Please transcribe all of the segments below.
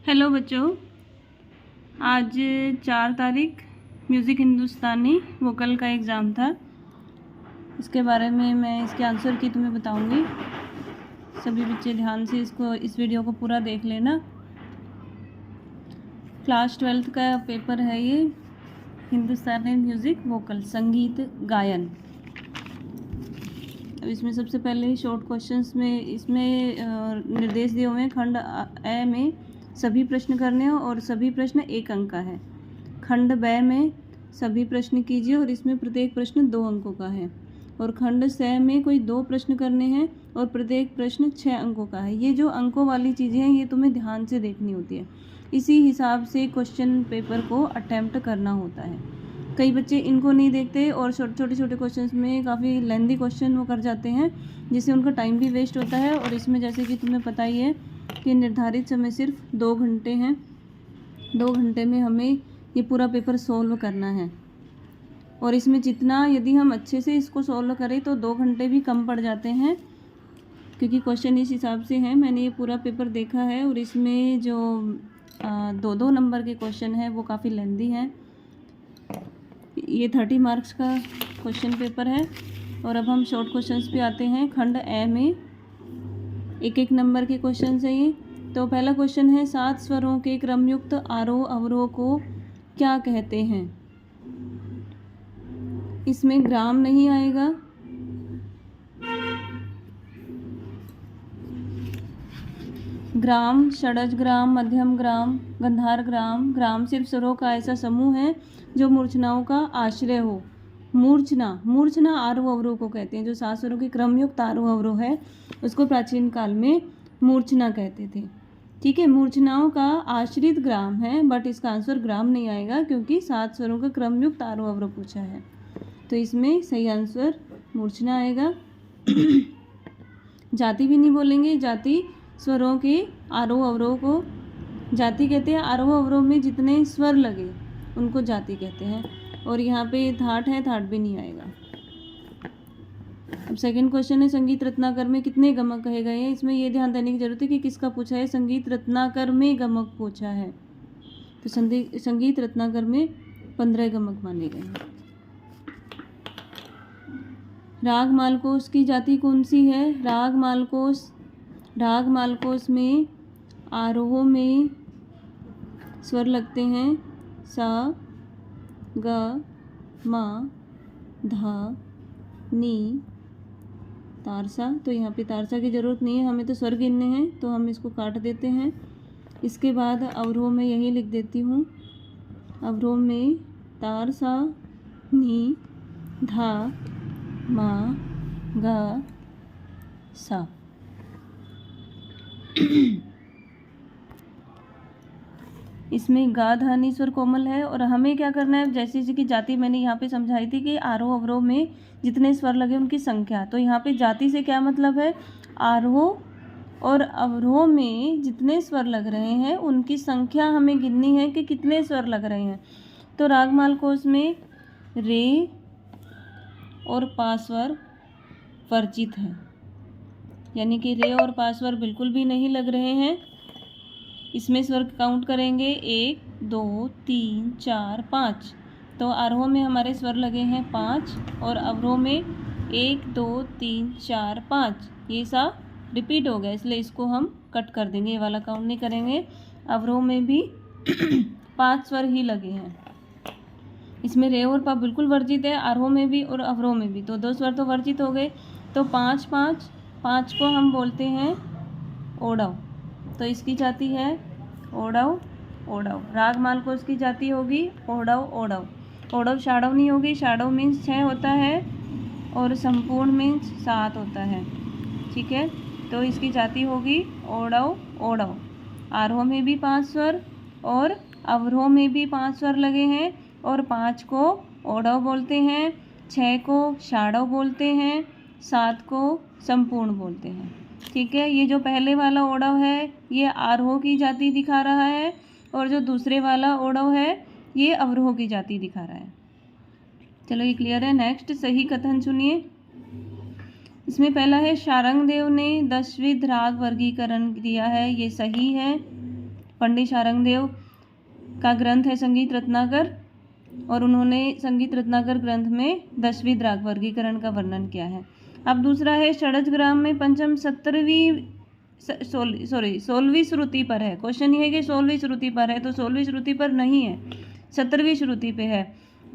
Hello बच्चों, आज 4 तारीख म्यूज़िक हिंदुस्तानी वोकल का एग्ज़ाम था। इसके बारे में मैं इसके आंसर की तुम्हें बताऊंगी। सभी बच्चे ध्यान से इस वीडियो को पूरा देख लेना। क्लास 12th का पेपर है ये, हिंदुस्तानी म्यूज़िक वोकल, संगीत गायन। अब इसमें सबसे पहले शॉर्ट क्वेश्चंस में इसमें निर्देश दिए हुए हैं। खंड ए में सभी प्रश्न करने हो और सभी प्रश्न 1 अंक का है। खंड ब में सभी प्रश्न कीजिए और इसमें प्रत्येक प्रश्न 2 अंकों का है। और खंड स में कोई 2 प्रश्न करने हैं और प्रत्येक प्रश्न 6 अंकों का है। ये जो अंकों वाली चीज़ें हैं ये तुम्हें ध्यान से देखनी होती है। इसी हिसाब से क्वेश्चन पेपर को अटैम्प्ट करना होता है। कई बच्चे इनको नहीं देखते और छोटे छोटे क्वेश्चंस में काफ़ी लेंदी क्वेश्चन वो कर जाते हैं, जिससे उनका टाइम भी वेस्ट होता है। और इसमें जैसे कि तुम्हें पता ही है कि निर्धारित समय सिर्फ 2 घंटे हैं। 2 घंटे में हमें ये पूरा पेपर सॉल्व करना है। और इसमें जितना यदि हम अच्छे से इसको सॉल्व करें तो 2 घंटे भी कम पड़ जाते हैं, क्योंकि क्वेश्चन इस हिसाब से हैं। मैंने ये पूरा पेपर देखा है और इसमें जो 2-2 नंबर के क्वेश्चन हैं वो काफ़ी लेंदी हैं। ये 30 मार्क्स का क्वेश्चन पेपर है। और अब हम शॉर्ट क्वेश्चंस पे आते हैं। खंड ए में 1-1 नंबर के क्वेश्चन है ये। तो पहला क्वेश्चन है, 7 स्वरों के क्रमयुक्त आरोह अवरोह को क्या कहते हैं। इसमें ग्राम नहीं आएगा, ग्राम, षडज ग्राम, मध्यम ग्राम, गंधार ग्राम। ग्राम सिर्फ स्वरों का ऐसा समूह है जो मूर्छनाओं का आश्रय हो। मूर्छना आरोह अवरोह को कहते हैं। जो 7 स्वरों के क्रमयुक्त आरोह अवरोह है उसको प्राचीन काल में मूर्छना कहते थे। ठीक है, मूर्छनाओं का आश्रित ग्राम है, बट इसका आंसर ग्राम नहीं आएगा क्योंकि 7 स्वरों का क्रमयुक्त आरोह अवरोह पूछा है। तो इसमें सही आंसर मूर्छना आएगा। जाति भी नहीं बोलेंगे। जाति स्वरों के आरोह अवरोह को जाति कहते हैं। आरोह अवरोह में जितने स्वर लगे उनको जाति कहते हैं। और यहाँ पे थाट है, थाट भी नहीं आएगा। अब सेकंड क्वेश्चन है, संगीत रत्नाकर में कितने गमक कहे गए हैं। इसमें ये ध्यान देने की जरूरत है कि किसका पूछा है। संगीत रत्नाकर में गमक पूछा है, तो संगीत रत्नाकर में 15 गमक माने गए हैं। राग मालकोस की जाति कौन सी है। राग मालकोस में आरोह में स्वर लगते हैं सा, ग, मा, धा, नी, तारसा। तो यहाँ पे तारसा की ज़रूरत नहीं है, हमें तो स्वर गिनने हैं, तो हम इसको काट देते हैं। इसके बाद अवरोह में यही लिख देती हूँ। अवरोह में तारसा, नी, धा, मा, गा, सा। इसमें गा, धा, नी स्वर कोमल है। और हमें क्या करना है, जैसे कि जाति मैंने यहाँ पे समझाई थी कि आरोह अवरोह में जितने स्वर लगे उनकी संख्या। तो यहाँ पे जाति से क्या मतलब है, आरोह और अवरोह में जितने स्वर लग रहे हैं उनकी संख्या हमें गिननी है कि कितने स्वर लग रहे हैं। तो रागमाल कोश में रे और पा स्वर वर्जित है, यानी कि रे और पा स्वर बिल्कुल भी नहीं लग रहे हैं। इसमें स्वर काउंट करेंगे 1, 2, 3, 4, 5। तो आरोह में हमारे स्वर लगे हैं 5 और अवरोह में 1, 2, 3, 4, 5। ये सा रिपीट हो गया, इसलिए इसको हम कट कर देंगे, ये वाला काउंट नहीं करेंगे। अवरोह में भी 5 स्वर ही लगे हैं। इसमें रे और पा बिल्कुल वर्जित है, आरोह में भी और अवरोह में भी। तो 2 स्वर तो वर्जित हो गए। तो 5, 5, 5 को हम बोलते हैं ओडव। तो इसकी जाति है ओडव, ओडव। राग मालकोस की जाति होगी ओडव, ओडव। ओडव शाडव नहीं होगी, शाडव मीन्स 6 होता है और संपूर्ण मीन्स 7 होता है। ठीक है, तो इसकी जाति होगी ओडव, ओडव। आरोह में भी 5 स्वर और अवरोह में भी 5 स्वर लगे हैं और 5 को ओडव बोलते हैं, 6 को शाडव बोलते हैं, 7 को संपूर्ण बोलते हैं। ठीक है, ये जो पहले वाला ओडव है ये आरोह की जाति दिखा रहा है और जो दूसरे वाला ओडव है ये अवरोह की जाति दिखा रहा है। चलो ये क्लियर है। नेक्स्ट सही कथन सुनिए। इसमें पहला है, शारंगदेव ने 10 विध राग वर्गीकरण दिया है, ये सही है। पंडित शारंगदेव का ग्रंथ है संगीत रत्नाकर, और उन्होंने संगीत रत्नाकर ग्रंथ में 10वीं राग वर्गीकरण का वर्णन किया है। अब दूसरा है षडजग्राम में पंचम 16वीं श्रुति पर है। क्वेश्चन ये है कि 16वीं श्रुति पर है, तो 16वीं श्रुति पर नहीं है, 17वीं श्रुति पे है।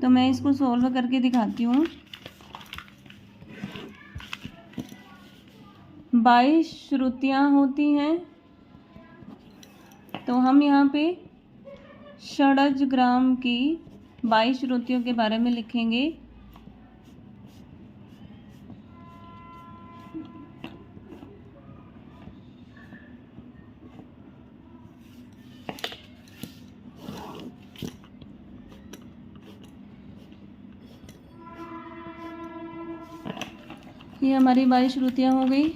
तो मैं इसको सोल्व करके दिखाती हूँ। 22 श्रुतियाँ होती हैं, तो हम यहाँ पे षडजग्राम की 22 श्रुतियों के बारे में लिखेंगे। ये हमारी 22 श्रुतियाँ हो गई।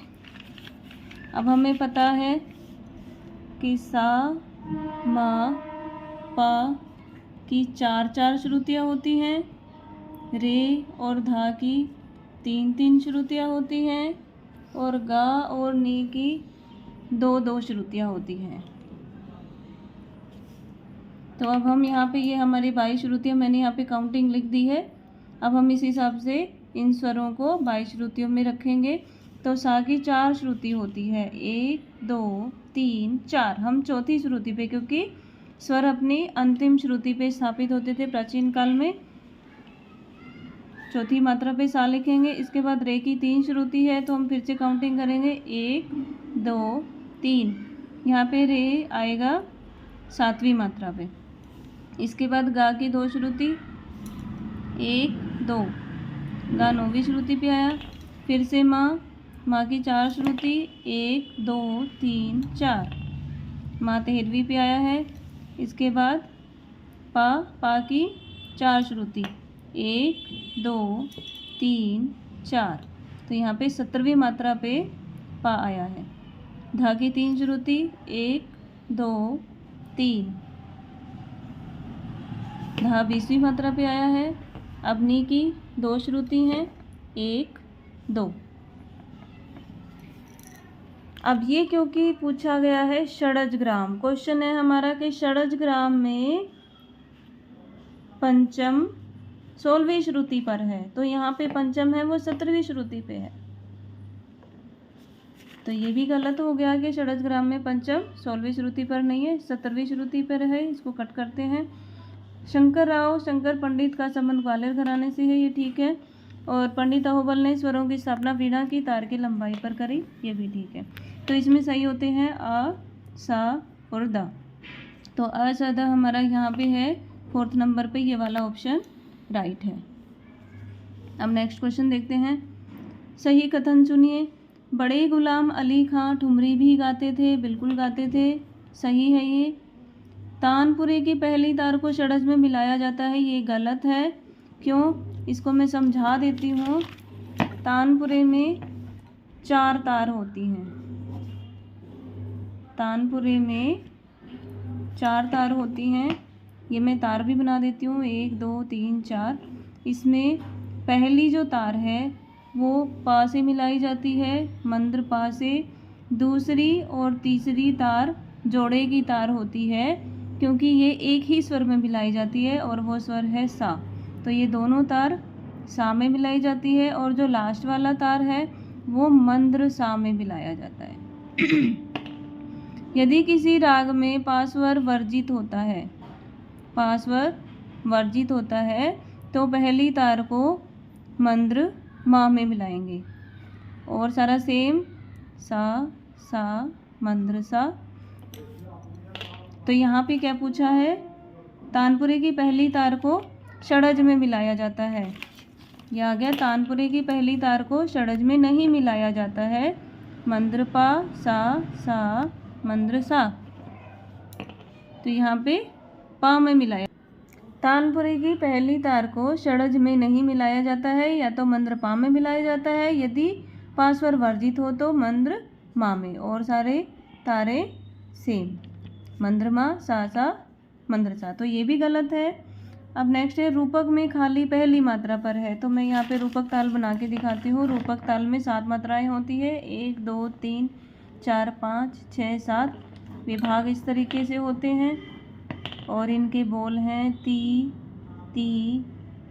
अब हमें पता है कि सा मा पा की 4 श्रुतियाँ होती हैं, रे और धा की 3 श्रुतियाँ होती हैं, और गा और नी की 2 श्रुतियाँ होती हैं। तो अब हम यहाँ पे ये हमारी 22 श्रुतियाँ मैंने यहाँ पे काउंटिंग लिख दी है। अब हम इस हिसाब से इन स्वरों को 22 श्रुतियों में रखेंगे। तो सा की 4 श्रुति होती है, 1 2 3 4। हम चौथी श्रुति पे, क्योंकि स्वर अपनी अंतिम श्रुति पे स्थापित होते थे प्राचीन काल में, चौथी मात्रा पे सा लिखेंगे। इसके बाद रे की 3 श्रुति है, तो हम फिर से काउंटिंग करेंगे, 1 2 3। यहाँ पे रे आएगा 7वीं मात्रा पे। इसके बाद गा की 2 श्रुति, 1 2, गा 9वीं श्रुति पे आया। फिर से माँ की 4 श्रुति, 1 2 3 4, माँ 13वीं पे आया है। इसके बाद पा की 4 श्रुति, 1 2 3 4, तो यहाँ पे 17वीं मात्रा पे पा आया है। धा की 3 श्रुति, 1 2 3, धा 20वीं मात्रा पे आया है। अब नी की 2 श्रुति हैं, 1 2। अब ये क्योंकि पूछा गया है षडजग्राम, क्वेश्चन है हमारा कि षडजग्राम में पंचम 16वीं श्रुति पर है, तो यहाँ पे पंचम है वो 17वीं श्रुति पे है। तो ये भी गलत हो गया कि षडजग्राम में पंचम 16वीं श्रुति पर नहीं है, 17वीं श्रुति पर है। इसको कट करते हैं। शंकर पंडित का संबंध ग्वालियर घराने से है, ये ठीक है। और पंडित अहोबल ने स्वरों की स्थापना वीणा की तार की लंबाई पर करी, ये भी ठीक है। तो इसमें सही होते हैं आ, सा और दा। तो आ सा दा हमारा यहाँ पे है 4th नंबर पे, ये वाला ऑप्शन राइट है। अब नेक्स्ट क्वेश्चन देखते हैं। सही कथन चुनिए। बड़े गुलाम अली खां ठुमरी भी गाते थे, बिल्कुल गाते थे, सही है ये। तानपुरे की पहली तार को षडज में मिलाया जाता है, ये गलत है। क्यों? इसको मैं समझा देती हूँ। तानपुरे में 4 तार होती हैं, तानपुरे में 4 तार होती हैं। ये मैं तार भी बना देती हूँ, 1 2 3 4। इसमें पहली जो तार है वो पा से मिलाई जाती है, मंद्र पा से। दूसरी और तीसरी तार जोड़े की तार होती है, क्योंकि ये एक ही स्वर में मिलाई जाती है और वो स्वर है सा। तो ये दोनों तार सा में मिलाई जाती है, और जो लास्ट वाला तार है वो मंद्र सा में मिलाया जाता है। यदि किसी राग में पास्वर वर्जित होता है, पास्वर वर्जित होता है, तो पहली तार को मंद्र मा में मिलाएंगे, और सारा सेम सा सा मंद्र सा। तो यहाँ पे क्या पूछा है? तानपुरे की पहली तार को षडज में मिलाया जाता है। यह आ गया, तानपुरे की पहली तार को षडज में नहीं मिलाया जाता है। मंद्र पा सा मंद्र सा, तो यहाँ पे पा में मिलाया। तानपुरे की पहली तार को षडज में नहीं मिलाया जाता है, या तो मंद्र पा में मिलाया जाता है, यदि पास्वर वर्जित हो तो मंद्र मा में, और सारे तारे सेम, मंद्र मा सा मंद्र सा। तो ये भी गलत है। अब नेक्स्ट है, रूपक में खाली पहली मात्रा पर है। तो मैं यहाँ पे रूपक ताल बना के दिखाती हूँ। रूपक ताल में 7 मात्राएं होती है, 1 2 3 4 5 6 7। विभाग इस तरीके से होते हैं और इनके बोल हैं ती, ती,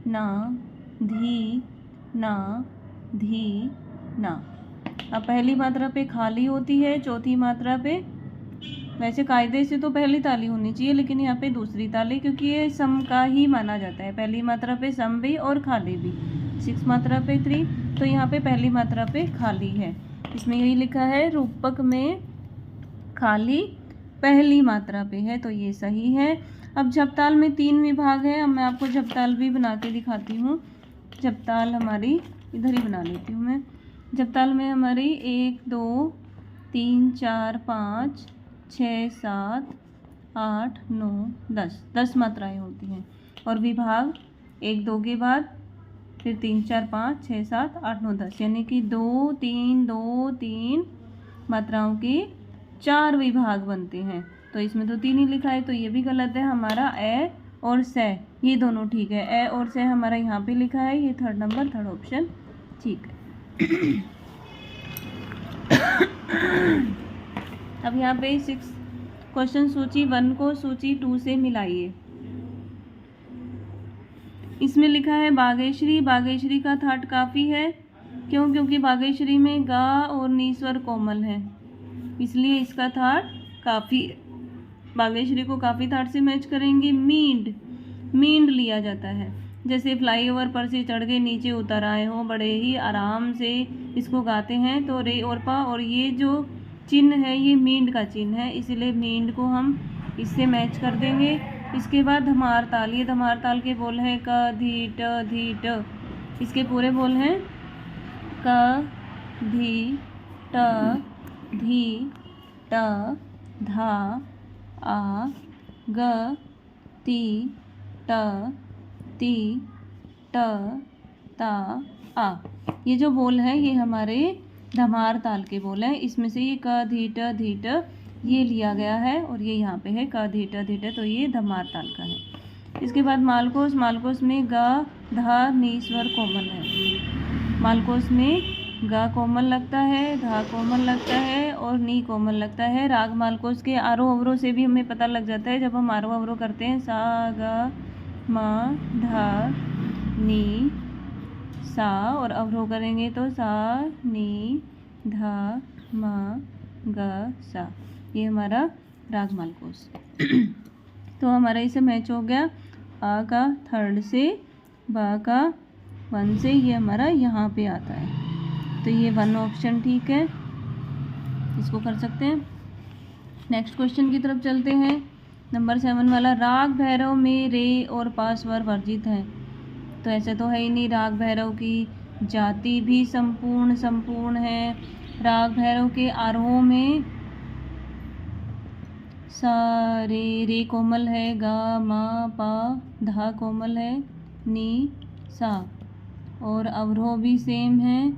ना, धी, ना, धी, ना। अब पहली मात्रा पे खाली होती है, चौथी मात्रा पे वैसे कायदे से तो पहली ताली होनी चाहिए, लेकिन यहाँ पे दूसरी ताली, क्योंकि ये सम का ही माना जाता है। पहली मात्रा पे सम भी और खाली भी। 6 मात्रा पे 3, तो यहाँ पे पहली मात्रा पे खाली है। इसमें यही लिखा है रूपक में खाली पहली मात्रा पे है, तो ये सही है। अब झपताल में 3 विभाग है। अब मैं आपको झपताल भी बना के दिखाती हूँ। झपताल हमारी इधर ही बना लेती हूँ मैं। झपताल में हमारी 1 2 3 4 5 6 7 8 9 10 मात्राएं होती हैं। और विभाग 1 2 के बाद फिर 3 4 5 6 7 8 9 10, यानी कि 2 3 मात्राओं के 4 विभाग बनते हैं। तो इसमें तो 3 ही लिखा है, तो ये भी गलत है। हमारा ए और से ये दोनों ठीक है। ए और से हमारा यहाँ पे लिखा है, ये थर्ड ऑप्शन ठीक है। अब यहाँ पे 6 क्वेश्चन सूची 1 को सूची 2 से मिलाइए। इसमें लिखा है बागेश्वरी। बागेश्वरी का थाट काफ़ी है, क्यों? क्योंकि बागेश्वरी में गा और नी स्वर कोमल है, इसलिए इसका थाट काफ़ी है। बागेश्वरी को काफ़ी थाट से मैच करेंगे। मींड लिया जाता है, जैसे फ्लाईओवर पर से चढ़ के नीचे उतर आए हो, बड़े ही आराम से इसको गाते हैं। तो रे और पा, और ये जो चिन्ह है ये मींड का चिन्ह है, इसलिए मींड को हम इससे मैच कर देंगे। इसके बाद धमार ताल। ये धमार ताल के बोल हैं क धी ट। इसके पूरे बोल हैं क धी ट धी ट धा आ ग ती ट ती ट ता आ। ये जो बोल है ये हमारे धमार ताल के बोल हैं। इसमें से ये क धी ट ये लिया गया है, और ये यहाँ पे है क धी ट, तो ये धमार ताल का है। इसके बाद मालकोस। मालकोस में गा धा नी स्वर कोमल है। मालकोस में गा कोमल लगता है, धा कोमल लगता है और नी कोमल लगता है। राग मालकोस के आरोह अवरोह से भी हमें पता लग जाता है। जब हम आरोह अवरोह करते हैं सा गा मा धा नी सा, और अवरोह करेंगे तो सा नी धा मा गा सा, ये हमारा राग मालकोस। तो हमारा इसे मैच हो गया। आ का थर्ड से, बा का 1 से, ये हमारा यहाँ पे आता है, तो ये 1 ऑप्शन ठीक है, इसको कर सकते हैं। नेक्स्ट क्वेश्चन की तरफ चलते हैं। नंबर 7 वाला, राग भैरव में रे और पा स्वर वर्जित है। तो ऐसे तो है ही नहीं, राग भैरव की जाति भी संपूर्ण है। राग भैरव के आरोह में सा रे कोमल है, गा मा पा धा कोमल है, नी सा, और अवरोह भी सेम है,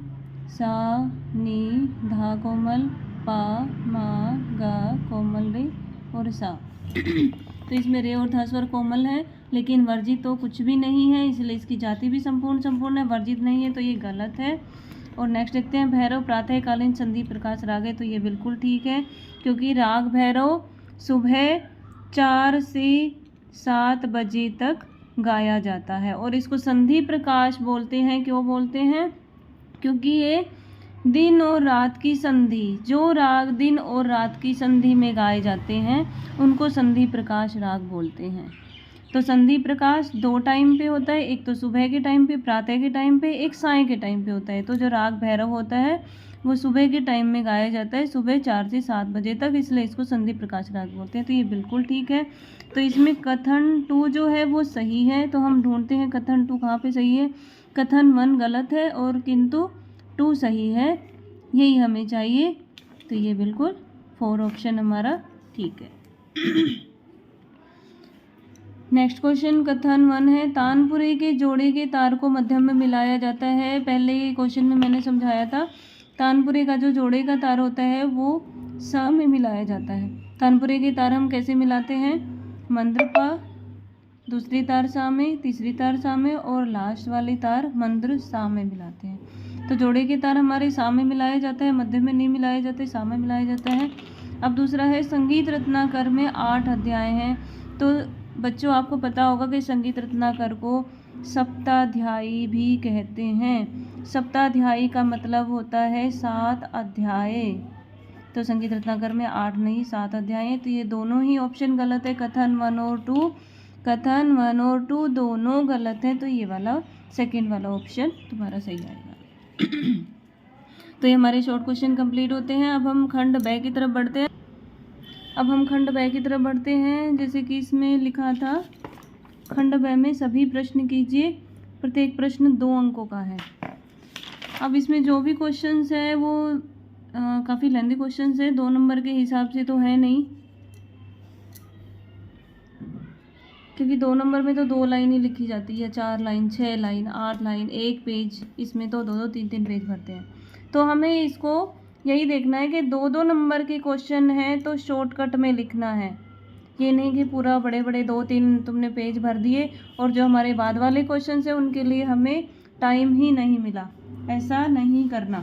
सा नी धा कोमल, पा मा गा कोमल रे और सा। तो इसमें रे और धा स्वर कोमल है, लेकिन वर्जित तो कुछ भी नहीं है, इसलिए इसकी जाति भी संपूर्ण है, वर्जित नहीं है, तो ये गलत है। और नेक्स्ट देखते हैं, भैरव प्रातःकालीन संधि प्रकाश राग है। तो ये बिल्कुल ठीक है, क्योंकि राग भैरव सुबह 4 से 7 बजे तक गाया जाता है, और इसको संधि प्रकाश बोलते हैं। क्यों बोलते हैं? क्योंकि ये दिन और रात की संधि, जो राग दिन और रात की संधि में गाए जाते हैं उनको संधि प्रकाश राग बोलते हैं। तो संधि प्रकाश 2 टाइम पे होता है, एक तो सुबह के टाइम पे, प्रातः के टाइम पे, एक साय के टाइम पे होता है। तो जो राग भैरव होता है वो सुबह के टाइम में गाया जाता है, सुबह 4 से 7 बजे तक, इसलिए इसको संधि प्रकाश राग बोलते हैं। तो ये बिल्कुल ठीक है। तो इसमें कथन 2 जो है वो सही है, तो हम ढूंढते हैं कथन 2 कहाँ पे सही है। कथन 1 गलत है और किंतु 2 सही है, यही हमें चाहिए। तो ये बिल्कुल 4 ऑप्शन हमारा ठीक है। नेक्स्ट क्वेश्चन कथन 1 है, तानपुरे के जोड़े के तार को मध्यम में मिलाया जाता है। पहले क्वेश्चन में मैंने समझाया था, तानपुरे का जो जोड़े का तार होता है वो सा में मिलाया जाता है। तानपुरे के तार हम कैसे मिलाते हैं? मंद्र पा, दूसरी तार सा में, तीसरी तार सा में, और लास्ट वाली तार मंद्र सा में मिलाते हैं। तो जोड़े के तार हमारे सा में मिलाया जाता है, मध्य में नहीं मिलाया जाता है, सा में मिलाया जाता है। अब दूसरा है संगीत रत्नाकर में 8 अध्याय हैं। तो बच्चों आपको पता होगा कि संगीत रत्नाकर को सप्ताध्यायी भी कहते हैं। सप्ताध्यायी का मतलब होता है 7 अध्याय। तो संगीत रत्नाकर में 8 नहीं 7 अध्याय हैं। तो ये दोनों ही ऑप्शन गलत है, कथन 1 और 2। कथन 1 और 2 दोनों गलत हैं। तो ये वाला सेकंड वाला ऑप्शन तुम्हारा सही आएगा। तो ये हमारे शॉर्ट क्वेश्चन कंप्लीट होते हैं। अब हम खंड ब की तरफ बढ़ते हैं। जैसे कि इसमें लिखा था खंड ब में सभी प्रश्न कीजिए, प्रत्येक प्रश्न 2 अंकों का है। अब इसमें जो भी क्वेश्चंस है वो काफ़ी लेंथी क्वेश्चंस है, 2 नंबर के हिसाब से तो है नहीं, क्योंकि 2 नंबर में तो 2 लाइन ही लिखी जाती है, 4 लाइन 6 लाइन 8 लाइन 1 पेज, इसमें तो 2-2 3-3 पेज भरते हैं। तो हमें इसको यही देखना है कि 2-2 नंबर के क्वेश्चन हैं तो शॉर्टकट में लिखना है। ये नहीं कि पूरा बड़े बड़े 2-3 तुमने पेज भर दिए और जो हमारे बाद वाले क्वेश्चन हैं उनके लिए हमें टाइम ही नहीं मिला। ऐसा नहीं करना।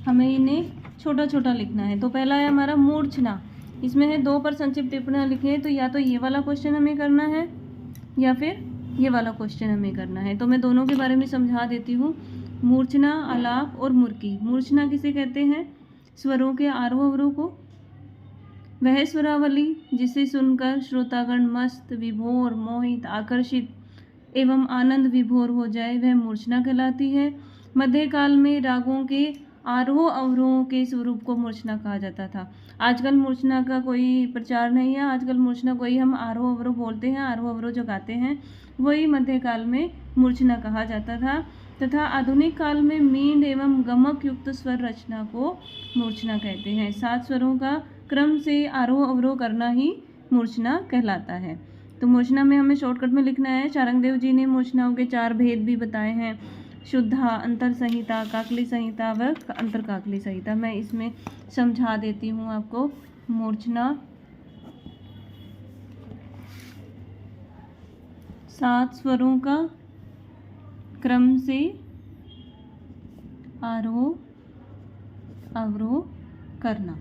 हमें इन्हें छोटा छोटा लिखना है। तो पहला है हमारा मूर्छना। इसमें है 2 पर संक्षिप्त टिप्पणियाँ लिखे, तो या तो ये वाला क्वेश्चन हमें करना है या फिर ये वाला क्वेश्चन हमें करना है। तो मैं दोनों के बारे में समझा देती हूँ। मूर्छना, आलाप और मुर्की। मूर्छना किसे कहते हैं? स्वरों के आरोह अवरोह को। वह स्वरावली जिसे सुनकर श्रोतागण मस्त, विभोर, मोहित, आकर्षित एवं आनंद विभोर हो जाए, वह मूर्छना कहलाती है। मध्यकाल में रागों के आरोह अवरोहों के स्वरूप को मूर्छना कहा जाता था। आजकल मूर्छना का कोई प्रचार नहीं है। आजकल मूर्छना को ही हम आरोह अवरोह बोलते हैं। आरोह अवरोह जो गाते हैं वही मध्यकाल में मूर्छना कहा जाता था। तथा आधुनिक काल में मींड एवं गमक युक्त स्वर रचना को मूर्छना कहते हैं। 7 स्वरों का क्रम से आरोह अवरोह करना ही मूर्छना कहलाता है। तो मूर्छना में हमें शॉर्टकट में लिखना है। चारंगदेव जी ने मूर्छनाओं के 4 भेद भी बताए हैं, शुद्धा, अंतर संहिता, काकली संहिता व अंतर काकली संहिता। मैं इसमें समझा देती हूँ आपको। मूर्छना 7 स्वरों का क्रम से आरोह अवरोह करना।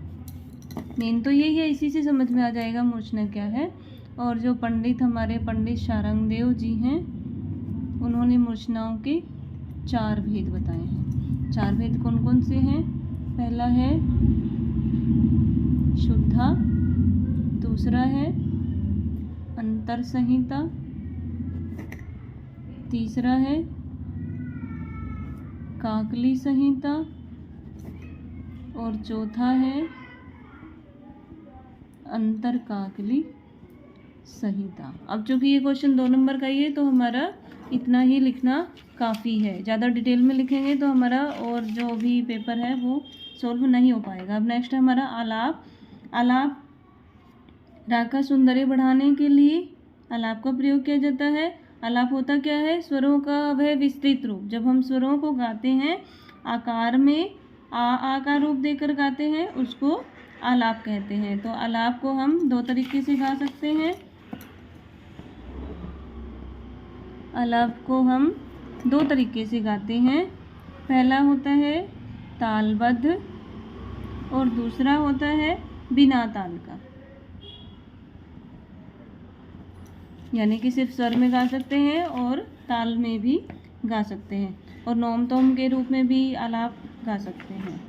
मेन तो यही है, इसी से समझ में आ जाएगा मूर्छना क्या है। और जो पंडित हमारे पंडित शारंगदेव जी हैं उन्होंने मूर्छनाओं के 4 भेद बताए हैं। 4 भेद कौन कौन से हैं? पहला है शुद्धा, दूसरा है अंतर संहिता, तीसरा है काकली संहिता और चौथा है अंतर काकली संहिता। अब चूंकि ये क्वेश्चन 2 नंबर का ही है तो हमारा इतना ही लिखना काफ़ी है। ज़्यादा डिटेल में लिखेंगे तो हमारा और जो भी पेपर है वो सॉल्व नहीं हो पाएगा। अब नेक्स्ट है हमारा आलाप। आलाप राग का सौंदर्य बढ़ाने के लिए आलाप का प्रयोग किया जाता है। आलाप होता क्या है? स्वरों का वह विस्तृत रूप। जब हम स्वरों को गाते हैं आकार में आ का रूप देकर गाते हैं उसको आलाप कहते हैं। तो आलाप को हम 2 तरीके से गा सकते हैं। आलाप को हम 2 तरीके से गाते हैं। पहला होता है तालबद्ध और दूसरा होता है बिना ताल का, यानी कि सिर्फ स्वर में गा सकते हैं और ताल में भी गा सकते हैं और नोम तोम के रूप में भी आलाप गा सकते हैं।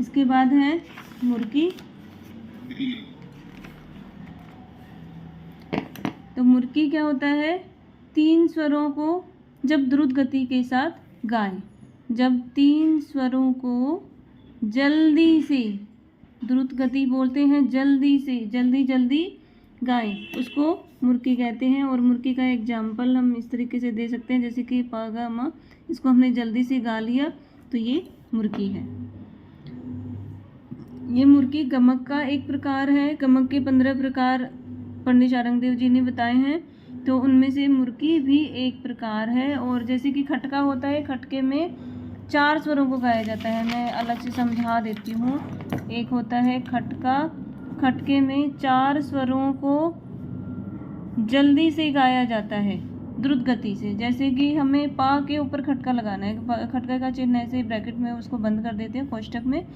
इसके बाद है मुर्की। तो मुर्की क्या होता है? 3 स्वरों को जब द्रुत गति के साथ गाएं। जब 3 स्वरों को जल्दी से, द्रुत गति बोलते हैं जल्दी से, जल्दी जल्दी गाएं, उसको मुर्की कहते हैं। और मुर्की का एग्जाम्पल हम इस तरीके से दे सकते हैं, जैसे कि प ग म, इसको हमने जल्दी से गा लिया तो ये मुर्की है। ये मुर्की गमक का एक प्रकार है। गमक के 15 प्रकार पंडित शारंगदेव जी ने बताए हैं, तो उनमें से मुर्की भी एक प्रकार है। और जैसे कि खटका होता है, खटके में 4 स्वरों को गाया जाता है। मैं अलग से समझा देती हूँ। एक होता है खटका, खटके में 4 स्वरों को जल्दी से गाया जाता है। द्रुत गति से। जैसे कि हमें पा के ऊपर खटका लगाना है, खटका का चिन्ह ऐसे ब्रैकेट में उसको बंद कर देते हैं कोष्टक में।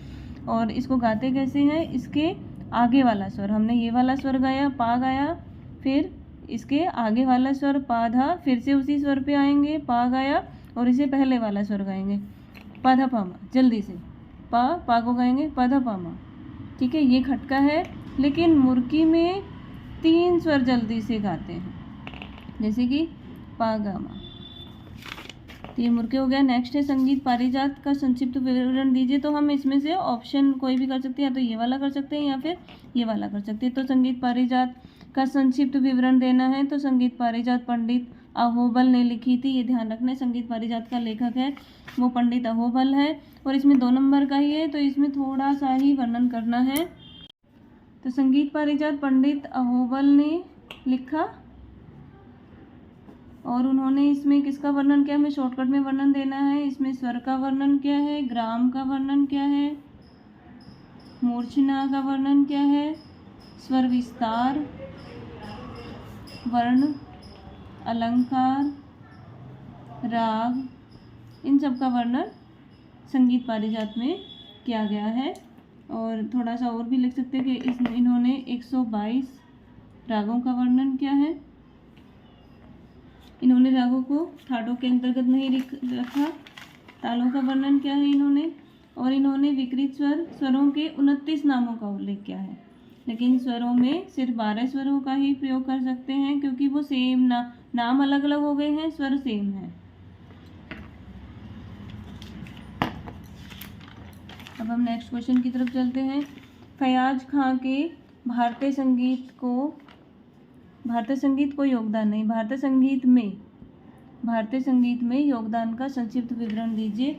और इसको गाते कैसे हैं, इसके आगे वाला स्वर, हमने ये वाला स्वर गाया, पा गाया, फिर इसके आगे वाला स्वर पा धा, फिर से उसी स्वर पे आएंगे, पा गाया और इसे पहले वाला स्वर गाएंगे, पा धा पा मा। जल्दी से पा को गाएंगे, पा धा पा मा। ठीक है, ये खटका है। लेकिन मुर्की में 3 स्वर जल्दी से गाते हैं, जैसे कि पा गा मा। तो ये मुर्के हो गया। नेक्स्ट है संगीत पारिजात का संक्षिप्त विवरण दीजिए। तो हम इसमें से ऑप्शन कोई भी कर सकते हैं, या तो ये वाला कर सकते हैं या फिर ये वाला कर सकते हैं। तो संगीत पारिजात का संक्षिप्त विवरण देना है तो संगीत पारिजात पंडित अहोबल ने लिखी थी। ये ध्यान रखना है, संगीत पारिजात का लेखक है वो पंडित अहोबल है। और इसमें 2 नंबर का ही है, तो इसमें थोड़ा सा ही वर्णन करना है। तो संगीत पारिजात पंडित अहोबल ने लिखा और उन्होंने इसमें किसका वर्णन किया, हमें शॉर्टकट में वर्णन देना है। इसमें स्वर का वर्णन क्या है, ग्राम का वर्णन क्या है, मूर्छना का वर्णन क्या है, स्वर विस्तार, वर्ण, अलंकार, राग, इन सब का वर्णन संगीत पारिजात में किया गया है। और थोड़ा सा और भी लिख सकते हैं कि इसमें इन्होंने 122 रागों का वर्णन किया है। इन्होंने रागों को ठाटों के अंतर्गत नहीं रखा। तालों का वर्णन किया है इन्होंने। और इन्होंने विकृत स्वरों के 29 नामों का उल्लेख किया है। लेकिन स्वरों में सिर्फ 12 स्वरों का ही प्रयोग कर सकते हैं, क्योंकि वो सेम नाम अलग अलग हो गए हैं, स्वर सेम है। अब हम नेक्स्ट क्वेश्चन की तरफ चलते हैं। फयाज खां के भारतीय संगीत को योगदान नहीं, भारतीय संगीत में योगदान का संक्षिप्त विवरण दीजिए।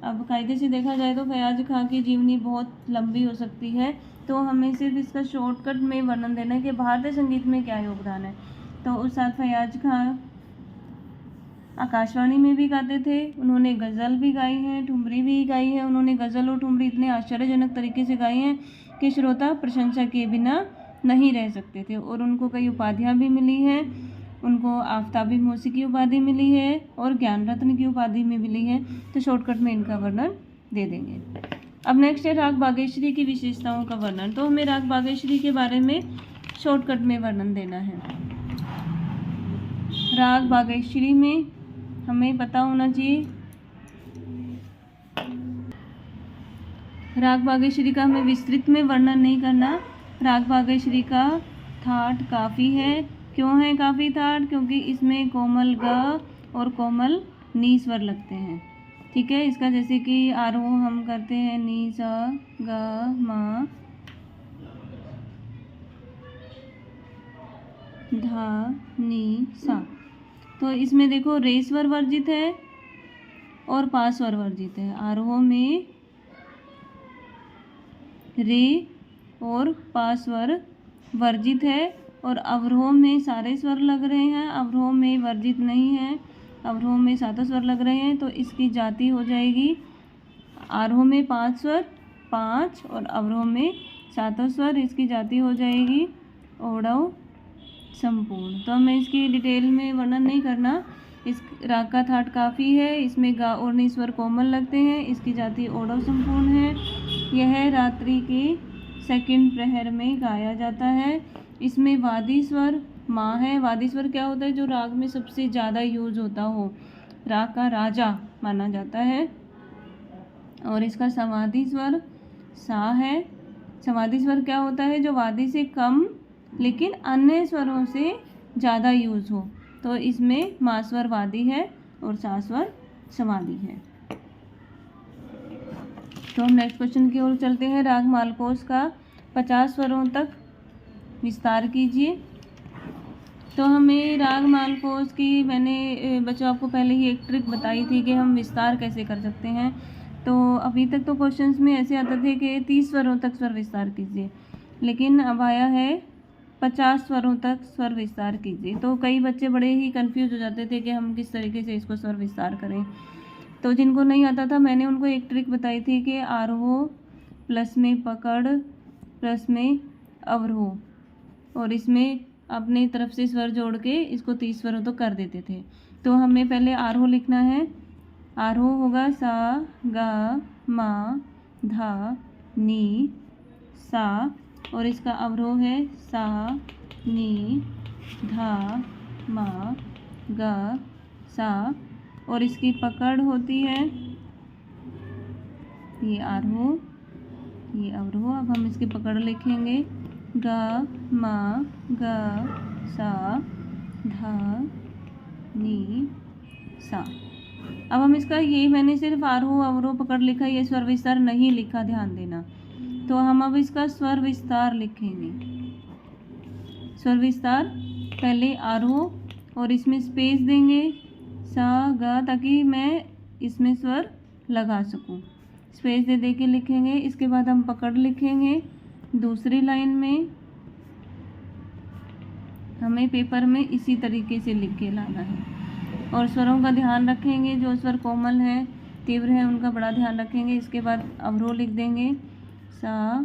अब कायदे से देखा जाए तो फयाज खां की जीवनी बहुत लंबी हो सकती है, तो हमें सिर्फ इसका शॉर्टकट में वर्णन देना है कि भारतीय संगीत में क्या योगदान है। तो उस साथ फयाज खां आकाशवाणी में भी गाते थे, उन्होंने गज़ल भी गाई है, ठुमरी भी गाई है। उन्होंने गज़ल और ठुमरी इतने आश्चर्यजनक तरीके से गाई हैं कि श्रोता प्रशंसा किए बिना नहीं रह सकते थे। और उनको कई उपाधियाँ भी मिली हैं। उनको आफ्ताबी मौसी की उपाधि मिली है और ज्ञान रत्न की उपाधि भी मिली है। तो शॉर्टकट में इनका वर्णन दे देंगे। अब नेक्स्ट है राग बागेश्वरी की विशेषताओं का वर्णन। तो हमें राग बागेश्वरी के बारे में शॉर्टकट में वर्णन देना है। राग बागेश्वरी में हमें पता होना चाहिए, राग बागेश्वरी का हमें विस्तृत में वर्णन नहीं करना। राग बागेश्वरी का ठाट काफ़ी है। क्यों है काफ़ी ठाट, क्योंकि इसमें कोमल ग और कोमल नी स्वर लगते हैं। ठीक है, इसका जैसे कि आरोह हम करते हैं नी सा ग मा धा नी सा, तो इसमें देखो रे स्वर वर्जित है और पा स्वर वर्जित है। आरोह में रे और पा स्वर वर्जित है और अवरोह में सारे स्वर लग रहे हैं, अवरोह में वर्जित नहीं है, अवरोह में 7 स्वर लग रहे हैं। तो इसकी जाति हो जाएगी, आरोह में 5 स्वर 5 और अवरोह में 7 स्वर, इसकी जाति हो जाएगी ओढ़व संपूर्ण। तो हमें इसकी डिटेल में वर्णन नहीं करना। इस राग का ठाट काफ़ी है, इसमें गा और नी स्वर कोमल लगते हैं, इसकी जाति ओढ़व संपूर्ण है। यह रात्रि के सेकंड प्रहर में गाया जाता है। इसमें वादी स्वर माँ है। वादी स्वर क्या होता है, जो राग में सबसे ज़्यादा यूज होता हो, राग का राजा माना जाता है। और इसका समाधि स्वर सा है। समाधि स्वर क्या होता है, जो वादी से कम लेकिन अन्य स्वरों से ज़्यादा यूज हो। तो इसमें मा स्वर वादी है और सा स्वर समाधि है। तो हम नेक्स्ट क्वेश्चन की ओर चलते हैं। राग मालकोस का 50 स्वरों तक विस्तार कीजिए। तो हमें राग मालकोस की मैंने बच्चों आपको पहले ही एक ट्रिक बताई थी कि हम विस्तार कैसे कर सकते हैं। तो अभी तक तो क्वेश्चंस में ऐसे आते थे कि 30 स्वरों तक स्वर विस्तार कीजिए, लेकिन अब आया है 50 स्वरों तक स्वर विस्तार कीजिए। तो कई बच्चे बड़े ही कंफ्यूज हो जाते थे कि हम किस तरीके से इसको स्वर विस्तार करें। तो जिनको नहीं आता था, मैंने उनको एक ट्रिक बताई थी कि आरोह प्लस में पकड़ प्लस में अवरोह और इसमें अपनी तरफ से स्वर जोड़ के इसको 30 स्वरों तक कर देते थे। तो हमें पहले आरोह लिखना है। आरोह होगा सा गा मा धा नी सा, और इसका अवरोह है सा नी धा मा गा सा, और इसकी पकड़ होती है ये आरोह ये अवरोह। अब हम इसकी पकड़ लिखेंगे गा मा गा सा धा नी सा। अब हम इसका ये मैंने सिर्फ आरोह अवरोह पकड़ लिखा, ये स्वर विस्तार नहीं लिखा, ध्यान देना। तो हम अब इसका स्वर विस्तार लिखेंगे। स्वर विस्तार पहले आरोह और इसमें स्पेस देंगे सा गा, ताकि मैं इसमें स्वर लगा सकूं। स्पेस दे के लिखेंगे। इसके बाद हम पकड़ लिखेंगे। दूसरी लाइन में हमें पेपर में इसी तरीके से लिख के लाना है, और स्वरों का ध्यान रखेंगे। जो स्वर कोमल है, तीव्र है, उनका बड़ा ध्यान रखेंगे। इसके बाद अवरोह लिख देंगे सा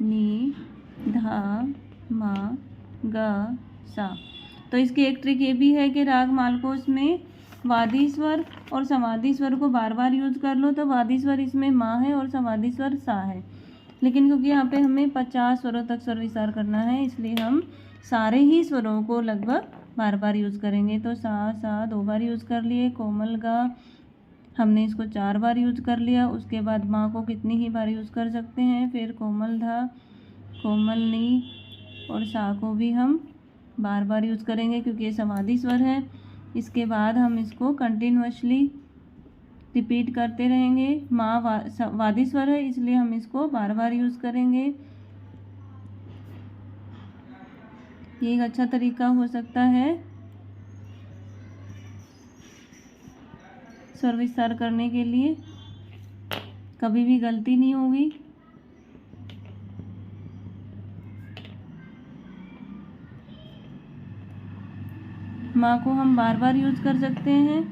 नी धा मा गा सा। तो इसकी एक ट्रिक ये भी है कि राग मालकोस में वादी स्वर और समाधि स्वर को बार बार यूज कर लो। तो वादी स्वर इसमें माँ है और समाधि स्वर सा है, लेकिन क्योंकि यहाँ पे हमें 50 स्वरों तक स्वर विस्तार करना है, इसलिए हम सारे ही स्वरों को लगभग बार बार यूज करेंगे। तो सा 2 बार यूज कर लिए। कोमल गा हमने इसको 4 बार यूज कर लिया। उसके बाद माँ को कितनी ही बार यूज कर सकते हैं। फिर कोमल धा, कोमल नी और सा को भी हम बार बार यूज करेंगे क्योंकि ये समाधि स्वर है। इसके बाद हम इसको कंटिन्यूअसली रिपीट करते रहेंगे। माँ वादी स्वर है, इसलिए हम इसको बार बार यूज करेंगे। ये एक अच्छा तरीका हो सकता है स्वर विस्तार करने के लिए, कभी भी गलती नहीं होगी। माँ को हम बार बार यूज कर सकते हैं।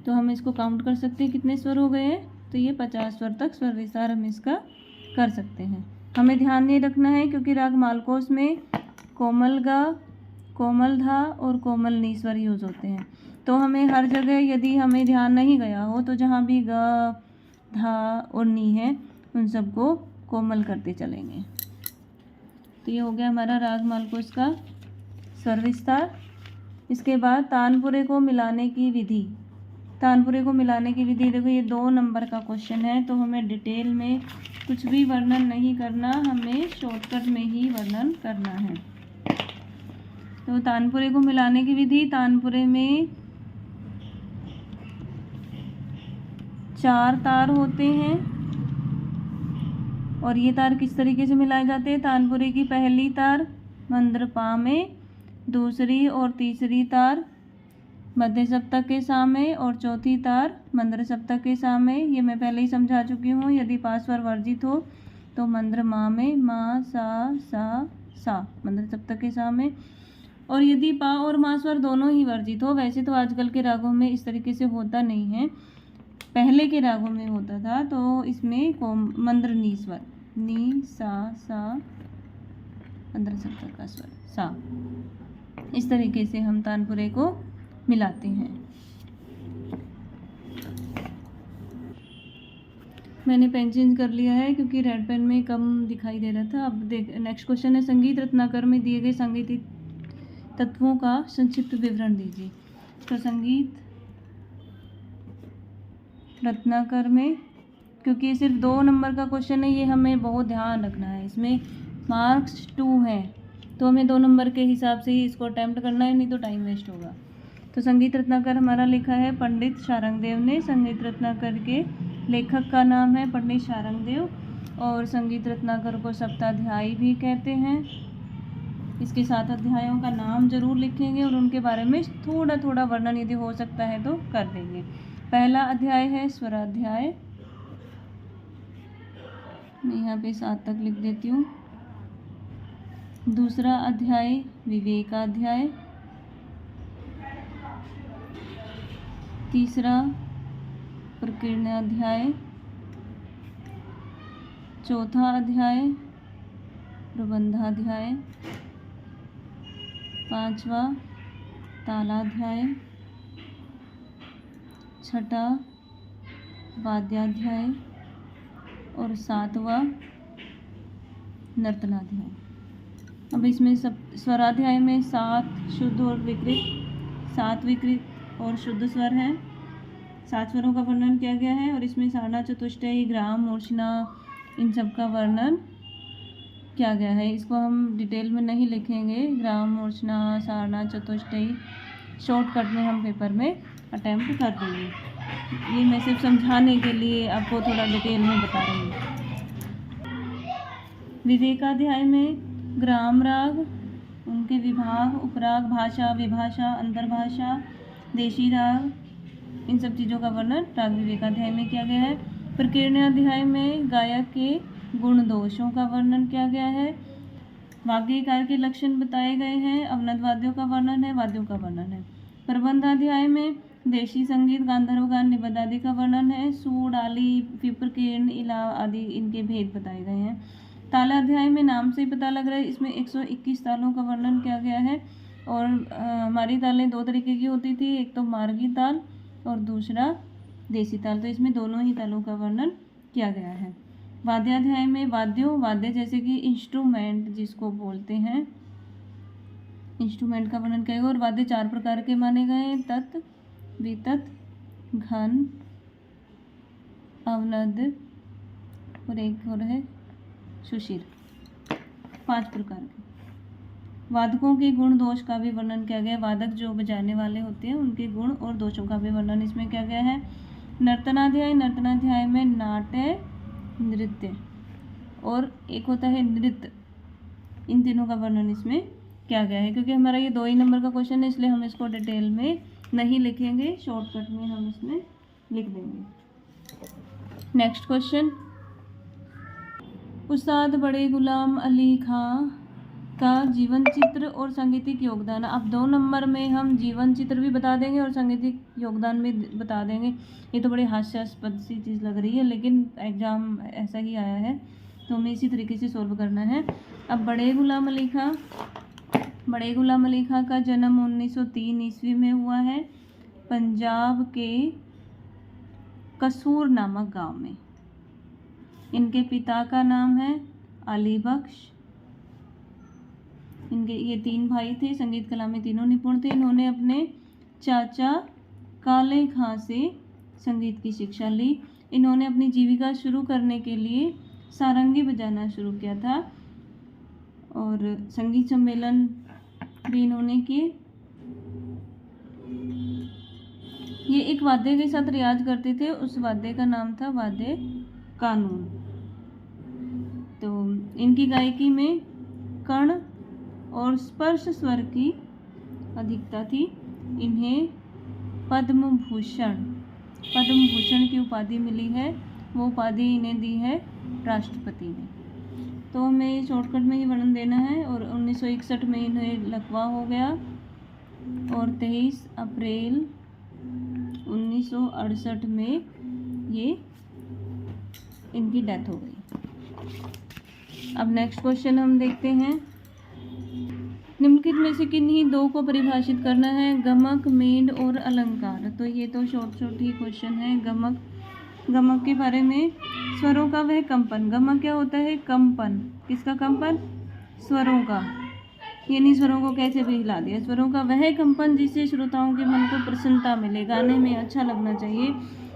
तो हम इसको काउंट कर सकते हैं कितने स्वर हो गए हैं। तो ये 50 स्वर तक स्वर विस्तार हम इसका कर सकते हैं। हमें ध्यान ये रखना है क्योंकि राग मालकोस में कोमल गा, कोमल धा और कोमल नी स्वर यूज होते हैं। तो हमें हर जगह यदि हमें ध्यान नहीं गया हो तो जहाँ भी गा धा और नी है उन सबको कोमल करते चलेंगे। तो ये हो गया हमारा राग मालकोस का स्वर विस्तार। इसके बाद तानपुरे को मिलाने की विधि। तानपुरे को मिलाने की विधि देखो, ये 2 नंबर का क्वेश्चन है, तो हमें डिटेल में कुछ भी वर्णन नहीं करना, हमें शॉर्टकट में ही वर्णन करना है। तो तानपुरे को मिलाने की विधि, तानपुरे में 4 तार होते हैं और ये तार किस तरीके से मिलाए जाते हैं। तानपुरे की पहली तार मंद्रपा में, दूसरी और तीसरी तार मध्य सप्तक के सामने और चौथी तार मंद्र सप्तक के सामने। ये मैं पहले ही समझा चुकी हूँ। यदि पा स्वर वर्जित हो तो मंद्र मा में मा सा मंद्र सप्तक के सामने, और यदि पा और मा स्वर दोनों ही वर्जित हो, वैसे तो आजकल के रागों में इस तरीके से होता नहीं है, पहले के रागों में होता था। तो इसमें मंद्र नी स्वर नी सा मंद्र सप्तक का स्वर सा, इस तरीके से हम तानपुरे को मिलाते हैं। मैंने पेन चेंज कर लिया है क्योंकि रेड पेन में कम दिखाई दे रहा था। अब देख नेक्स्ट क्वेश्चन है, संगीत रत्नाकर में दिए गए सांगीतिक तत्वों का संक्षिप्त विवरण दीजिए। तो संगीत रत्नाकर में, क्योंकि ये सिर्फ 2 नंबर का क्वेश्चन है, ये हमें बहुत ध्यान रखना है। इसमें मार्क्स 2 हैं, तो हमें 2 नंबर के हिसाब से ही इसको अटैम्प्ट करना है, नहीं तो टाइम वेस्ट होगा। तो संगीत रत्नाकर हमारा लिखा है पंडित शारंगदेव ने। संगीत रत्नाकर के लेखक का नाम है पंडित शारंगदेव, और संगीत रत्नाकर को सप्ताध्यायी भी कहते हैं। इसके 7 अध्यायों का नाम जरूर लिखेंगे और उनके बारे में थोड़ा थोड़ा वर्णन यदि हो सकता है तो कर देंगे। पहला अध्याय है स्वराध्याय, मैं यहाँ पे 7 तक लिख देती हूँ। दूसरा अध्याय विवेकाध्याय, तीसरा प्रकीर्णाध्याय, चौथा अध्याय प्रबंधाध्याय, पांचवा तालाध्याय, छठा वाद्याध्याय और सातवां नर्तनाध्याय। अब इसमें सब स्वराध्याय में 7 शुद्ध और विकृत, 7 विकृत और शुद्ध स्वर हैं। 7 स्वरों का वर्णन किया गया है और इसमें सारणा, चतुष्टयी, ग्राम, मूर्छना, इन सब का वर्णन किया गया है। इसको हम डिटेल में नहीं लिखेंगे, ग्राम, मूर्छना, सारणा, चतुष्टयी शॉर्टकट में हम पेपर में अटेम्प्ट कर देंगे। ये मैं सिर्फ समझाने के लिए आपको थोड़ा डिटेल में बता रही हूँ। विवेकाध्याय में ग्राम राग, उनके विभाग, उपराग, भाषा, विभाषा, अंतर्भाषा, देशी राग, इन सब चीज़ों का वर्णन राग विवेकाध्याय में किया गया है। प्रकीर्णनाध्याय में गायक के गुण दोषों का वर्णन किया गया है। वाग्यकार के लक्षण बताए गए हैं। अवनद वाद्यों का वर्णन है, वाद्यों का वर्णन है। प्रबंधाध्याय में देशी संगीत, गांधर्व गान, निबद्ध आदि का वर्णन है। सूर, आली, विप्रकीर्ण, इला आदि इनके भेद बताए गए हैं। तालाध्याय में नाम से ही पता लग रहा है, इसमें 121 तालों का वर्णन किया गया है। और हमारी तालें 2 तरीके की होती थी, एक तो मार्गी ताल और दूसरा देसी ताल, तो इसमें दोनों ही तालों का वर्णन किया गया है। वाद्याध्याय में वाद्य जैसे कि इंस्ट्रूमेंट जिसको बोलते हैं, इंस्ट्रूमेंट का वर्णन किया गया। और वाद्य 4 प्रकार के माने गए हैं, तत्, वितत, घन, अवनद और एक और है सुशिर, 5 प्रकार के। वादकों के गुण दोष का भी वर्णन किया गया है। वादक जो बजाने वाले होते हैं उनके गुण और दोषों का भी वर्णन इसमें किया गया है। नर्तनाध्याय में नाट्य, नृत्य और एक होता है नृत्य, इन तीनों का वर्णन इसमें किया गया है। क्योंकि हमारा ये 2 ही नंबर का क्वेश्चन है, इसलिए हम इसको डिटेल में नहीं लिखेंगे, शॉर्टकट में हम इसमें लिख देंगे। नेक्स्ट क्वेश्चन, उस्ताद बड़े गुलाम अली खां का जीवन चित्र और सांगीतिक योगदान। अब 2 नंबर में हम जीवन चित्र भी बता देंगे और सांगीतिक योगदान भी बता देंगे। ये तो बड़ी हास्यास्पद सी चीज़ लग रही है, लेकिन एग्ज़ाम ऐसा ही आया है तो हमें इसी तरीके से सॉल्व करना है। अब बड़े गुलाम अली खां का जन्म 1903 ईस्वी में हुआ है, पंजाब के कसूर नामक गांव में। इनके पिता का नाम है अली बख्श। इनके ये 3 भाई थे, संगीत कला में तीनों निपुण थे। इन्होंने अपने चाचा काले खां से संगीत की शिक्षा ली। इन्होंने अपनी जीविका शुरू करने के लिए सारंगी बजाना शुरू किया था और संगीत सम्मेलन भी इन्होंने किए। ये एक वाद्य के साथ रियाज करते थे, उस वाद्य का नाम था वाद्य कानून। तो इनकी गायकी में कर्ण और स्पर्श स्वर की अधिकता थी। इन्हें पद्म भूषण की उपाधि मिली है, वो उपाधि इन्हें दी है राष्ट्रपति ने। तो हमें शॉर्टकट में ही वर्णन देना है। और 1961 में इन्हें लकवा हो गया और 23 अप्रैल 1968 में ये इनकी डेथ हो गई। अब नेक्स्ट क्वेश्चन हम देखते हैं, निम्नलिखित में से किन्हीं 2 को परिभाषित करना है, गमक, मींड और अलंकार। तो ये तो शॉर्ट ही क्वेश्चन है। गमक के बारे में, स्वरों का वह कंपन। गमक क्या होता है? कंपन। किसका कंपन? स्वरों का। ये नहीं स्वरों को कैसे भी हिला दिया। स्वरों का वह कंपन जिससे श्रोताओं के मन को प्रसन्नता मिले, गाने में अच्छा लगना चाहिए।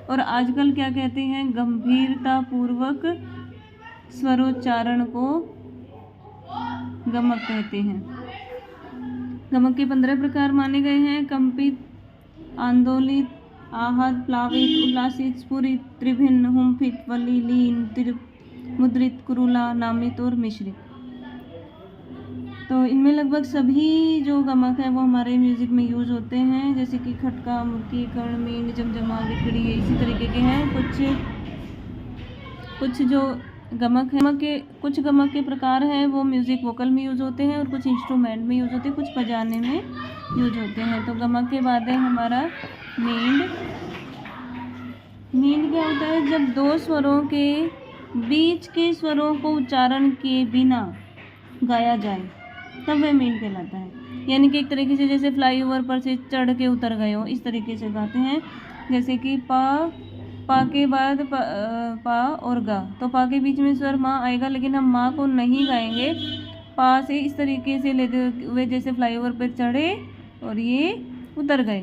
और आजकल क्या कहते हैं? गंभीरता पूर्वक स्वरोच्चारण को गमक कहते हैं। गमक के 15 प्रकार माने गए हैं, कंपित, आंदोलित, आहत, प्लावित, उल्लासित, स्फुरित, त्रिभिन्न, हुंफित, वली, लीन, मुद्रित, कुरुला, नामित और मिश्रित। तो इनमें लगभग सभी जो गमक है वो हमारे म्यूज़िक में यूज़ होते हैं, जैसे कि खटका, मुर्की, कर्ण, मींड, जमजमा, विकड़ी, ये इसी तरीके के हैं। कुछ जो गमक है, कुछ गमक के प्रकार हैं वो म्यूज़िक वोकल में यूज़ होते हैं और कुछ इंस्ट्रूमेंट में यूज़ होते हैं, कुछ बजाने में यूज़ होते हैं। तो गमक के बाद है हमारा मींड। मींड क्या होता है? जब 2 स्वरों के बीच के स्वरों को उच्चारण किए बिना गाया जाए तब वह मींड कहलाता है। यानी कि एक तरीके से जैसे फ्लाईओवर पर से चढ़ के उतर गए हो, इस तरीके से गाते हैं। जैसे कि पा के बाद पा और गा, तो पा के बीच में स्वर माँ आएगा, लेकिन हम माँ को नहीं गाएंगे। पा से इस तरीके से लेते हुए जैसे फ्लाईओवर पर चढ़े और ये उतर गए,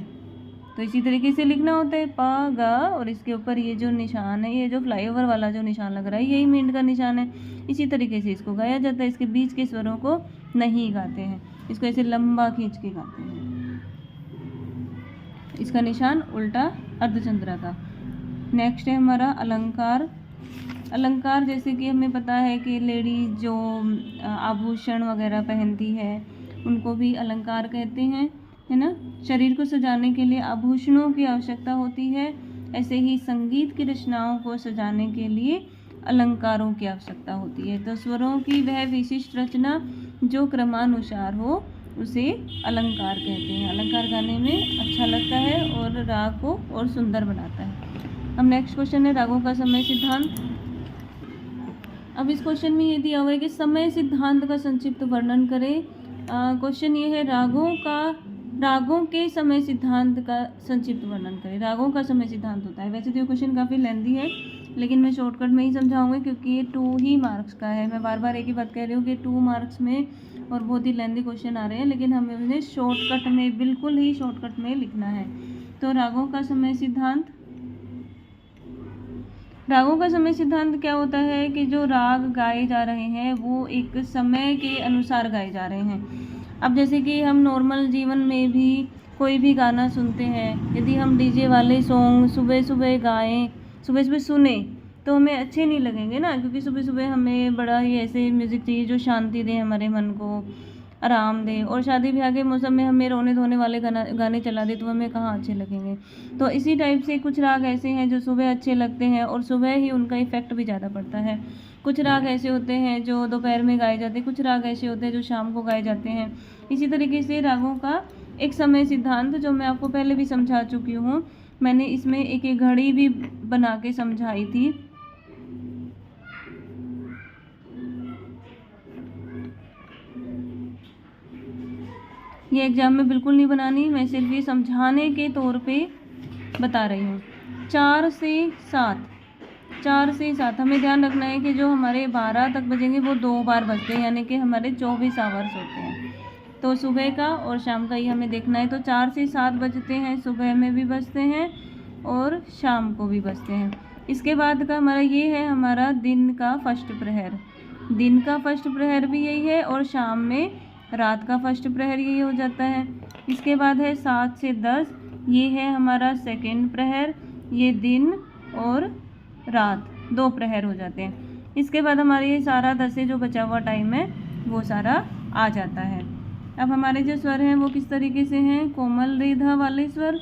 तो इसी तरीके से लिखना होता है पा गा, और इसके ऊपर ये जो निशान है, ये जो फ्लाईओवर वाला जो निशान लग रहा है, यही मींड का निशान है। इसी तरीके से इसको गाया जाता है। इसके बीच के स्वरों को नहीं गाते हैं, इसको ऐसे लंबा खींच के गाते हैं। इसका निशान उल्टा अर्धचंद्रा का। नेक्स्ट है हमारा अलंकार। अलंकार जैसे कि हमें पता है कि लेडीज जो आभूषण वगैरह पहनती है उनको भी अलंकार कहते हैं, है ना। शरीर को सजाने के लिए आभूषणों की आवश्यकता होती है, ऐसे ही संगीत की रचनाओं को सजाने के लिए अलंकारों की आवश्यकता होती है। तो स्वरों की वह विशिष्ट रचना जो क्रमानुसार हो उसे अलंकार कहते हैं। अलंकार गाने में अच्छा लगता है और राग को और सुंदर बनाता है। अब नेक्स्ट क्वेश्चन है रागों का समय सिद्धांत। अब इस क्वेश्चन में ये दिया हुआ है कि समय सिद्धांत का संक्षिप्त वर्णन करें। क्वेश्चन ये है रागों के समय सिद्धांत का संक्षिप्त वर्णन करें। रागों का समय सिद्धांत होता है। वैसे तो ये क्वेश्चन काफ़ी लेंदी है, लेकिन मैं शॉर्टकट में ही समझाऊंगी क्योंकि ये 2 ही मार्क्स का है। मैं बार बार एक ही बात कह रही हूँ कि 2 मार्क्स में और बहुत ही लेंदी क्वेश्चन आ रहे हैं, लेकिन हमें उन्हें शॉर्टकट में, बिल्कुल ही शॉर्टकट में लिखना है। तो रागों का समय सिद्धांत, रागों का समय सिद्धांत क्या होता है कि जो राग गाए जा रहे हैं वो एक समय के अनुसार गाए जा रहे हैं। अब जैसे कि हम नॉर्मल जीवन में भी कोई भी गाना सुनते हैं, यदि हम डीजे वाले सॉन्ग सुबह सुबह गाएं, सुबह सुबह सुने, तो हमें अच्छे नहीं लगेंगे ना, क्योंकि सुबह सुबह हमें बड़ा ही ऐसे म्यूज़िक चाहिए जो शांति दे, हमारे मन को आराम दे। और शादी ब्याह के मौसम में हमें रोने धोने वाले गाने चला दे तो हमें कहाँ अच्छे लगेंगे। तो इसी टाइप से कुछ राग ऐसे हैं जो सुबह अच्छे लगते हैं और सुबह ही उनका इफ़ेक्ट भी ज़्यादा पड़ता है। कुछ राग ऐसे होते हैं जो दोपहर में गाए जाते हैं, कुछ राग ऐसे होते हैं जो शाम को गाए जाते हैं। इसी तरीके से रागों का एक समय सिद्धांत जो मैं आपको पहले भी समझा चुकी हूँ, मैंने इसमें एक घड़ी भी बना के समझाई थी। ये एग्जाम में बिल्कुल नहीं बनानी, मैं सिर्फ ये समझाने के तौर पे बता रही हूँ। 4 से 7 हमें ध्यान रखना है कि जो हमारे 12 तक बजेंगे वो 2 बार बजते हैं, यानी कि हमारे 24 आवर्स होते हैं। तो सुबह का और शाम का ही हमें देखना है। तो 4 से 7 बजते हैं, सुबह में भी बजते हैं और शाम को भी बजते हैं। इसके बाद का हमारा ये है हमारा दिन का फर्स्ट प्रहर। दिन का फर्स्ट प्रहर भी यही है और शाम में रात का फर्स्ट प्रहर यही हो जाता है। इसके बाद है 7 से 10, ये है हमारा सेकंड प्रहर। ये दिन और रात 2 प्रहर हो जाते हैं। इसके बाद हमारे ये सारा 10 से जो बचा हुआ टाइम है वो सारा आ जाता है। अब हमारे जो स्वर हैं वो किस तरीके से हैं। कोमल रेधा वाले स्वर,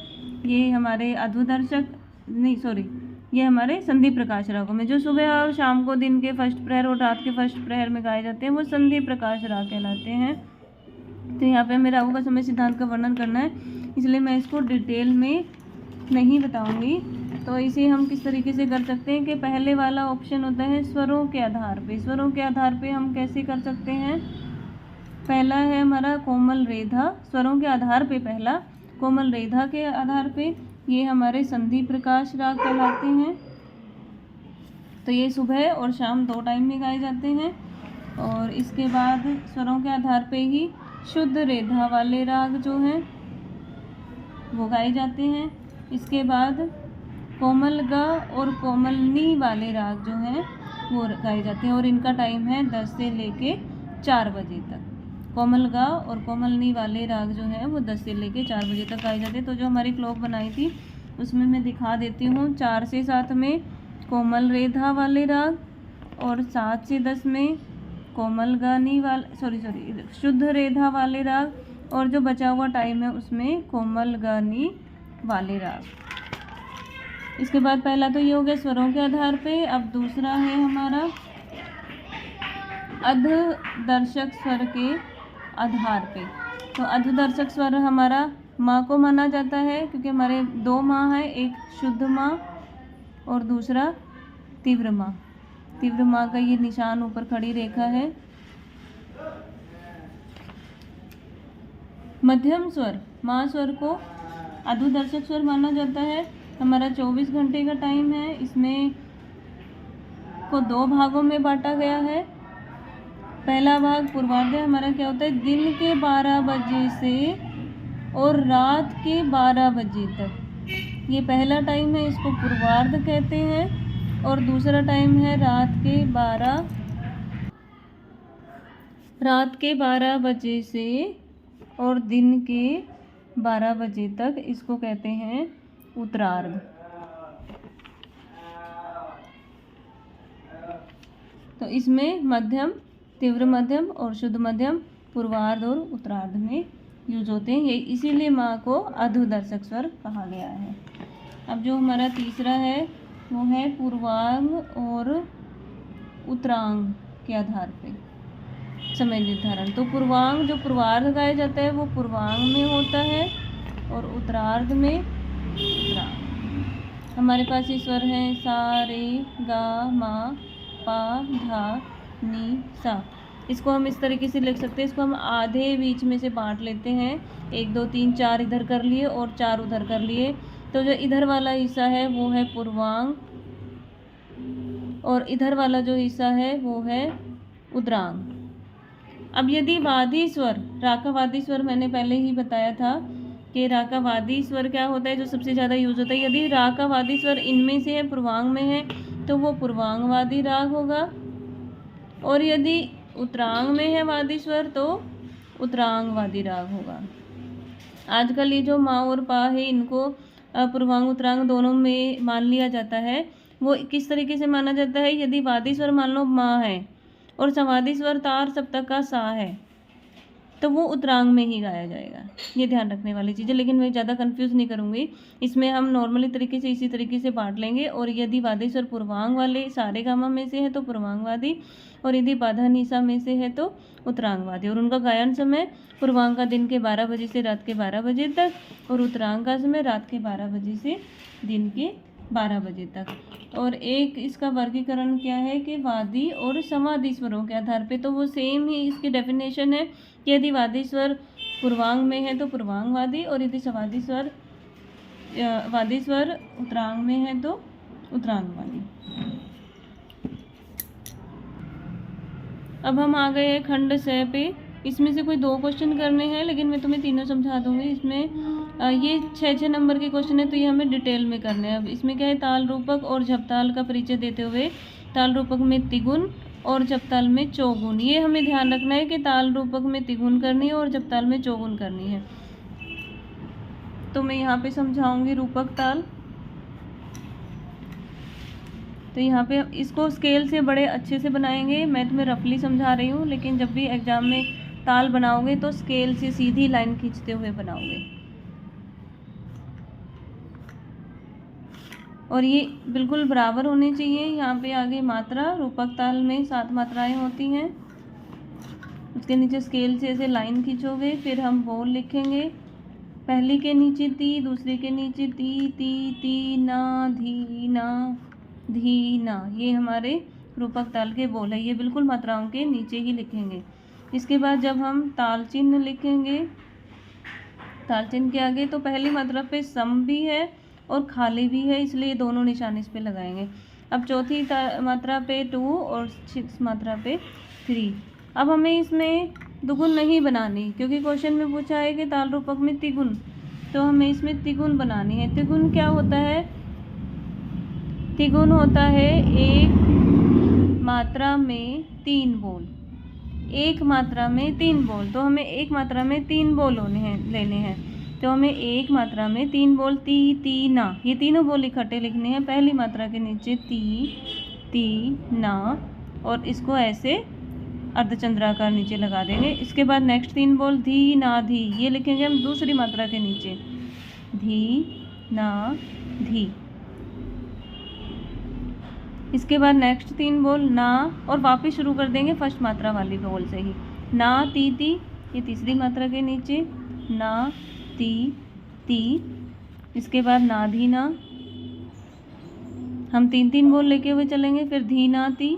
ये हमारे ये हमारे संधि प्रकाश रागों में जो सुबह और शाम को दिन के फर्स्ट प्रहर और रात के फर्स्ट प्रहर में गाए जाते हैं वो संधि प्रकाश राग कहलाते हैं। तो यहाँ पे हमें रागों का समय सिद्धांत का वर्णन करना है, इसलिए मैं इसको डिटेल में नहीं बताऊंगी। तो इसे हम किस तरीके से कर सकते हैं कि पहले वाला ऑप्शन होता है स्वरों के आधार पे। स्वरों के आधार पे हम कैसे कर सकते हैं। पहला है हमारा कोमल रेधा, स्वरों के आधार पे पहला कोमल रेधा के आधार पे ये हमारे संधि प्रकाश राग कहलाते हैं। तो ये सुबह और शाम 2 टाइम में गाए जाते हैं। और इसके बाद स्वरों के आधार पे ही शुद्ध रेधा वाले राग जो हैं वो गाए जाते हैं। इसके बाद कोमल गा और कोमल नी वाले राग जो हैं वो गाए जाते हैं और इनका टाइम है 10 से लेके 4 बजे तक। कोमल गा और कोमल नी वाले राग जो हैं वो 10 से लेके 4 बजे तक गाए जाते हैं। तो जो हमारी क्लॉक बनाई थी उसमें मैं दिखा देती हूँ। 4 से 7 में कोमल रेधा वाले राग और 7 से 10 में कोमल गानी वाले शुद्ध रेधा वाले राग, और जो बचा हुआ टाइम है उसमें कोमल गानी वाले राग। इसके बाद पहला तो ये हो गया स्वरों के आधार पे। अब दूसरा है हमारा अधदर्शक स्वर के आधार पे। तो अधदर्शक स्वर हमारा माँ को माना जाता है क्योंकि हमारे 2 माँ हैं, एक शुद्ध माँ और दूसरा तीव्र माँ। तीव्र माँ का ये निशान ऊपर खड़ी रेखा है। मध्यम स्वर माँ स्वर को अधोदर्शक स्वर माना जाता है। हमारा 24 घंटे का टाइम है, इसमें को 2 भागों में बांटा गया है। पहला भाग पूर्वार्ध हमारा क्या होता है, दिन के 12 बजे से और रात के 12 बजे तक। ये पहला टाइम है, इसको पूर्वार्ध कहते हैं। और दूसरा टाइम है रात के 12 बजे से और दिन के 12 बजे तक, इसको कहते हैं उत्तरार्ध। तो इसमें मध्यम, तीव्र मध्यम और शुद्ध मध्यम पूर्वार्ध और उत्तरार्ध में यूज होते हैं। ये इसीलिए माँ को अधोदर्शक स्वर कहा गया है। अब जो हमारा तीसरा है वो है पूर्वांग और उत्तरांग के आधार पे समय निर्धारण। तो पूर्वांग जो पूर्वार्ध गाया जाता है वो पूर्वांग में होता है और उत्तरार्ध में उत्तरांग। हमारे पास ये स्वर हैं सा रे गा मा पा धा नी सा। इसको हम इस तरीके से लिख सकते हैं, इसको हम आधे बीच में से बांट लेते हैं, 1 2 3 4 इधर कर लिए और 4 उधर कर लिए। तो जो इधर वाला हिस्सा है वो है पूर्वांग और इधर वाला जो हिस्सा है वो है उत्तरांग। अब यदि वादी स्वर, राकावादी स्वर मैंने पहले ही बताया था कि राकावादी स्वर क्या होता है, जो सबसे ज़्यादा यूज होता है। यदि राकावादी स्वर इनमें से है, पूर्वांग में है, तो वो पूर्वांगवादी राग होगा। और यदि उत्तरांग में है वादी स्वर तो उत्तरांगवादी राग होगा। आजकल ये जो मा और पा है इनको पूर्वांग उत्तरांग दोनों में मान लिया जाता है। वो किस तरीके से माना जाता है, यदि वादी स्वर मान लो मा है और समाधि स्वर तार सप्तक का सा है तो वो उत्तरांग में ही गाया जाएगा। ये ध्यान रखने वाली चीज़ है, लेकिन मैं ज़्यादा कंफ्यूज नहीं करूँगी। इसमें हम नॉर्मली तरीके से इसी तरीके से बांट लेंगे। और यदि वादी स्वर पूर्वांग वाले सारे गामा में से है तो पूर्वांगवादी, और यदि बाधा निशा में से है तो उत्तरांगवादी। और उनका गायन समय पूर्वांग का दिन के 12 बजे से रात के 12 बजे तक और उत्तरांग का समय रात के 12 बजे से दिन के 12 बजे तक। और एक इसका वर्गीकरण क्या है कि वादी और समाधि स्वरों के आधार पे, तो वो सेम ही इसकी डेफिनेशन है कि यदि वादी स्वर पूर्वांग में है तो पूर्वांगवादी, और यदि समाधि स्वर वादी स्वर उत्तरांग में है तो उत्तरांगवादी। अब हम आ गए हैं खंड 6 पे। इसमें से कोई 2 क्वेश्चन करने हैं, लेकिन मैं तुम्हें तीनों समझा दूंगी। इसमें ये 6 नंबर के क्वेश्चन है, तो ये हमें डिटेल में करने हैं। अब इसमें क्या है, ताल रूपक और झपताल का परिचय देते हुए ताल रूपक में तिगुन और झपताल में चौगुन। ये हमें ध्यान रखना है कि ताल रूपक में तिगुन करनी है और झपताल में चौगुन करनी है। तो मैं यहाँ पे समझाऊंगी रूपक ताल। तो यहाँ पे इसको स्केल से बड़े अच्छे से बनाएंगे। मैं तुम्हें रफली समझा रही हूँ, लेकिन जब भी एग्जाम में ताल बनाओगे तो स्केल से सीधी लाइन खींचते हुए बनाओगे। और ये बिल्कुल बराबर होने चाहिए। यहाँ पे आगे मात्रा, रूपक ताल में 7 मात्राएं होती हैं। उसके नीचे स्केल से ऐसे लाइन खींचोगे, फिर हम बोल लिखेंगे। पहली के नीचे ती, दूसरे के नीचे ती ती ती ना धी ना धी ना। ये हमारे रूपक ताल के बोल है। ये बिल्कुल मात्राओं के नीचे ही लिखेंगे। इसके बाद जब हम ताल चिन्ह लिखेंगे, ताल चिन्ह के आगे तो पहली मात्रा पे सम भी है और खाली भी है, इसलिए दोनों निशान इस पे लगाएंगे। अब चौथी मात्रा पे 2 और 6 मात्रा पे 3। अब हमें इसमें दुगुन नहीं बनानी, क्योंकि क्वेश्चन में पूछा है कि ताल रूपक में तिगुन, तो हमें इसमें तिगुन बनानी है। तिगुन क्या होता है, तिगुन होता है एक मात्रा में 3 बोल। एक मात्रा में 3 बोल, तो हमें एक मात्रा में 3 बोल लेने हैं। तो हमें एक मात्रा में 3 बोल ती ती ना, ये तीनों बोल इकट्ठे लिखने हैं। पहली मात्रा के नीचे ती ती ना, और इसको ऐसे अर्धचंद्राकार नीचे लगा देंगे। इसके बाद नेक्स्ट 3 बोल धी ना धी, ये लिखेंगे हम दूसरी मात्रा के नीचे, धी ना धी। इसके बाद नेक्स्ट 3 बोल ना, और वापस शुरू कर देंगे फर्स्ट मात्रा वाली बोल से ही, ना ती ती, ये तीसरी मात्रा के नीचे ना ती ती। इसके बाद ना धी ना, हम 3-3 बोल लेके हुए चलेंगे। फिर धी ना ती,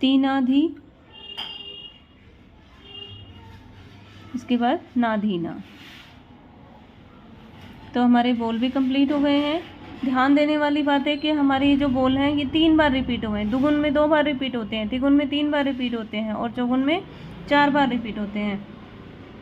ती ना धी, इसके बाद ना धी ना। तो हमारे बोल भी कंप्लीट हो गए हैं। ध्यान देने वाली बात है कि हमारे ये जो बोल हैं ये 3 बार रिपीट हुए हैं। दुगुन में 2 बार रिपीट होते हैं, तिगुन में 3 बार रिपीट होते हैं और चौगुन में 4 बार रिपीट होते हैं।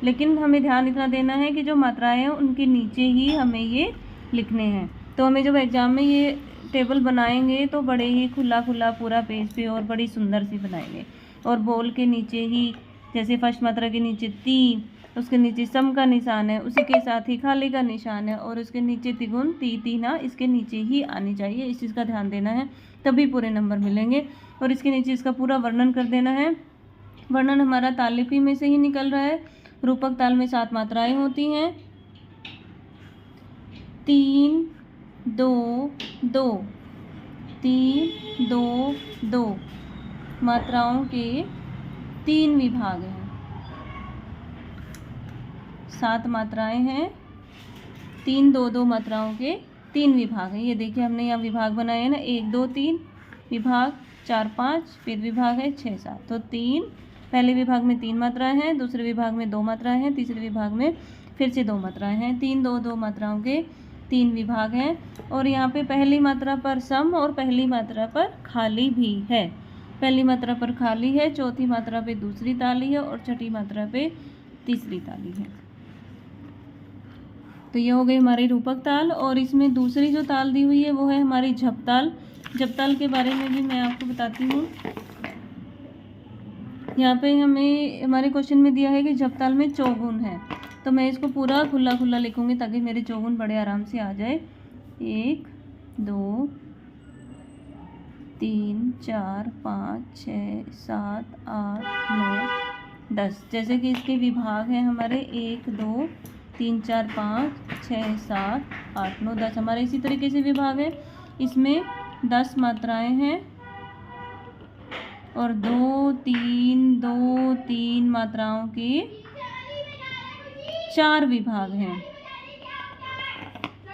लेकिन हमें ध्यान इतना देना है कि जो मात्राएं हैं उनके नीचे ही हमें ये लिखने हैं। तो हमें जब एग्ज़ाम में ये टेबल बनाएंगे तो बड़े ही खुला खुला पूरा पेज पे और बड़ी सुंदर सी बनाएंगे। और बोल के नीचे ही जैसे फर्स्ट मात्रा के नीचे ती, उसके नीचे सम का निशान है, उसी के साथ ही खाली का निशान है और उसके नीचे तिगुन ती ती ना इसके नीचे ही आनी चाहिए। इस चीज़ का ध्यान देना है, तभी पूरे नंबर मिलेंगे। और इसके नीचे इसका पूरा वर्णन कर देना है। वर्णन हमारा ताललिपि में से ही निकल रहा है। रूपक ताल में 7 मात्राएं होती हैं, 3 2 2, 3 2 2 मात्राओं के 3 विभाग हैं। 7 मात्राएं हैं, 3 2 2 मात्राओं के 3 विभाग हैं। ये देखिए हमने यहाँ विभाग बनाए हैं ना, 1 2 3 विभाग, 4 5, फिर विभाग है 6 7। तो 3 पहले विभाग में 3 मात्राएं हैं, दूसरे विभाग में 2 मात्राएं हैं, तीसरे विभाग में फिर से 2 मात्राएं हैं। 3 2 2 मात्राओं के 3 विभाग हैं। और यहाँ पे पहली मात्रा पर सम और पहली मात्रा पर खाली भी है। पहली मात्रा पर खाली है, चौथी मात्रा पे दूसरी ताली है और छठी मात्रा पे तीसरी ताली है। तो ये हो गई हमारी रूपक ताल। और इसमें दूसरी जो ताल दी हुई है वो है हमारी झप ताल। झप ताल के बारे में भी मैं आपको बताती हूँ। यहाँ पे हमें हमारे क्वेश्चन में दिया है कि झप ताल में चौगुन है, तो मैं इसको पूरा खुला खुला लिखूँगी ताकि मेरे चौगुन बड़े आराम से आ जाए। 1 2 3 4 5 6 7 8 9 10। जैसे कि इसके विभाग हैं हमारे 1 2 3 4 5 6 7 8 9 10। हमारे इसी तरीके से विभाग है। इसमें 10 मात्राएं हैं और 2 3 मात्राओं के 4 विभाग हैं।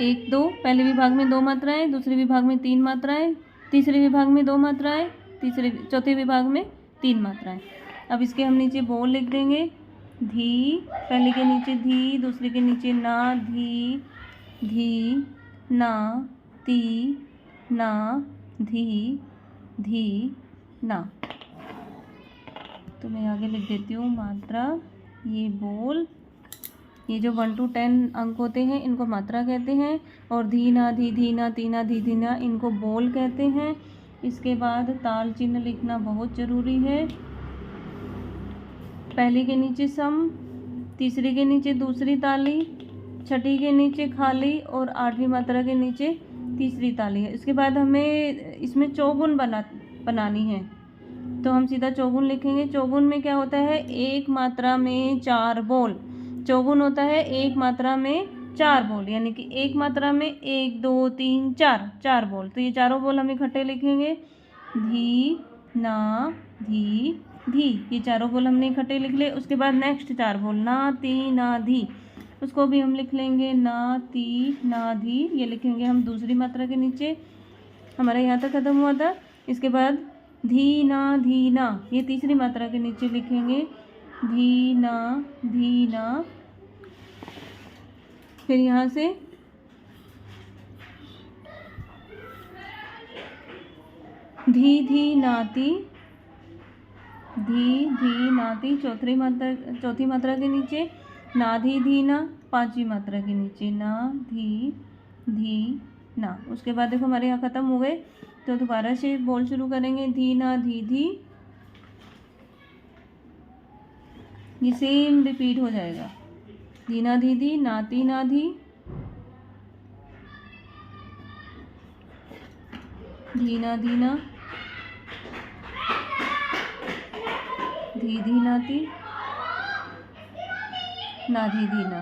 1 2 पहले विभाग में 2 मात्राएं, दूसरे विभाग में 3 मात्राएं, तीसरे विभाग में 2 मात्राएं, चौथे विभाग में 3 मात्राएं। अब इसके हम नीचे बोल लिख देंगे। धी, पहले के नीचे धी, दूसरे के नीचे ना धी, धी ना ती ना धी, धी ना। तो मैं आगे लिख देती हूँ मात्रा। ये बोल, ये जो 1 to 10 अंक होते हैं इनको मात्रा कहते हैं। और धी ना धी ना ती ना धी ना इनको बोल कहते हैं। इसके बाद ताल चिन्ह लिखना बहुत ज़रूरी है। पहली के नीचे सम, तीसरी के नीचे दूसरी ताली, छठी के नीचे खाली और 8वीं मात्रा के नीचे तीसरी ताली है। इसके बाद हमें इसमें चौगुन बनानी है, तो हम सीधा चौगुन लिखेंगे। चौगुन में क्या होता है, एक मात्रा में 4 बोल। चौगुन होता है एक मात्रा में 4 बोल, यानी कि एक मात्रा में 1 2 3 4 बोल। तो ये चारों बोल हम इकट्ठे लिखेंगे। धी ना धी धी, ये चारों बोल हमने इकट्ठे लिख लिए। उसके बाद नेक्स्ट 4 बोल ना ती ना धी, उसको भी हम लिख लेंगे। ना ती ना धी, ये लिखेंगे हम दूसरी मात्रा के नीचे। हमारा यहाँ तक खत्म हुआ था। इसके बाद धी ना, ये तीसरी मात्रा के नीचे लिखेंगे। धी ना, फिर यहाँ से धी नाती, धी नाती चौथी मात्रा के नीचे। ना धी ना, 5वीं मात्रा के नीचे। ना धी ना। उसके बाद देखो हमारे यहाँ ख़त्म हो गए, तो दोबारा से बोल शुरू करेंगे। धी ना धी, ये सेम रिपीट हो जाएगा। धी ना धी, नाती ना धी, धी ना धी नाती, ना धी ना।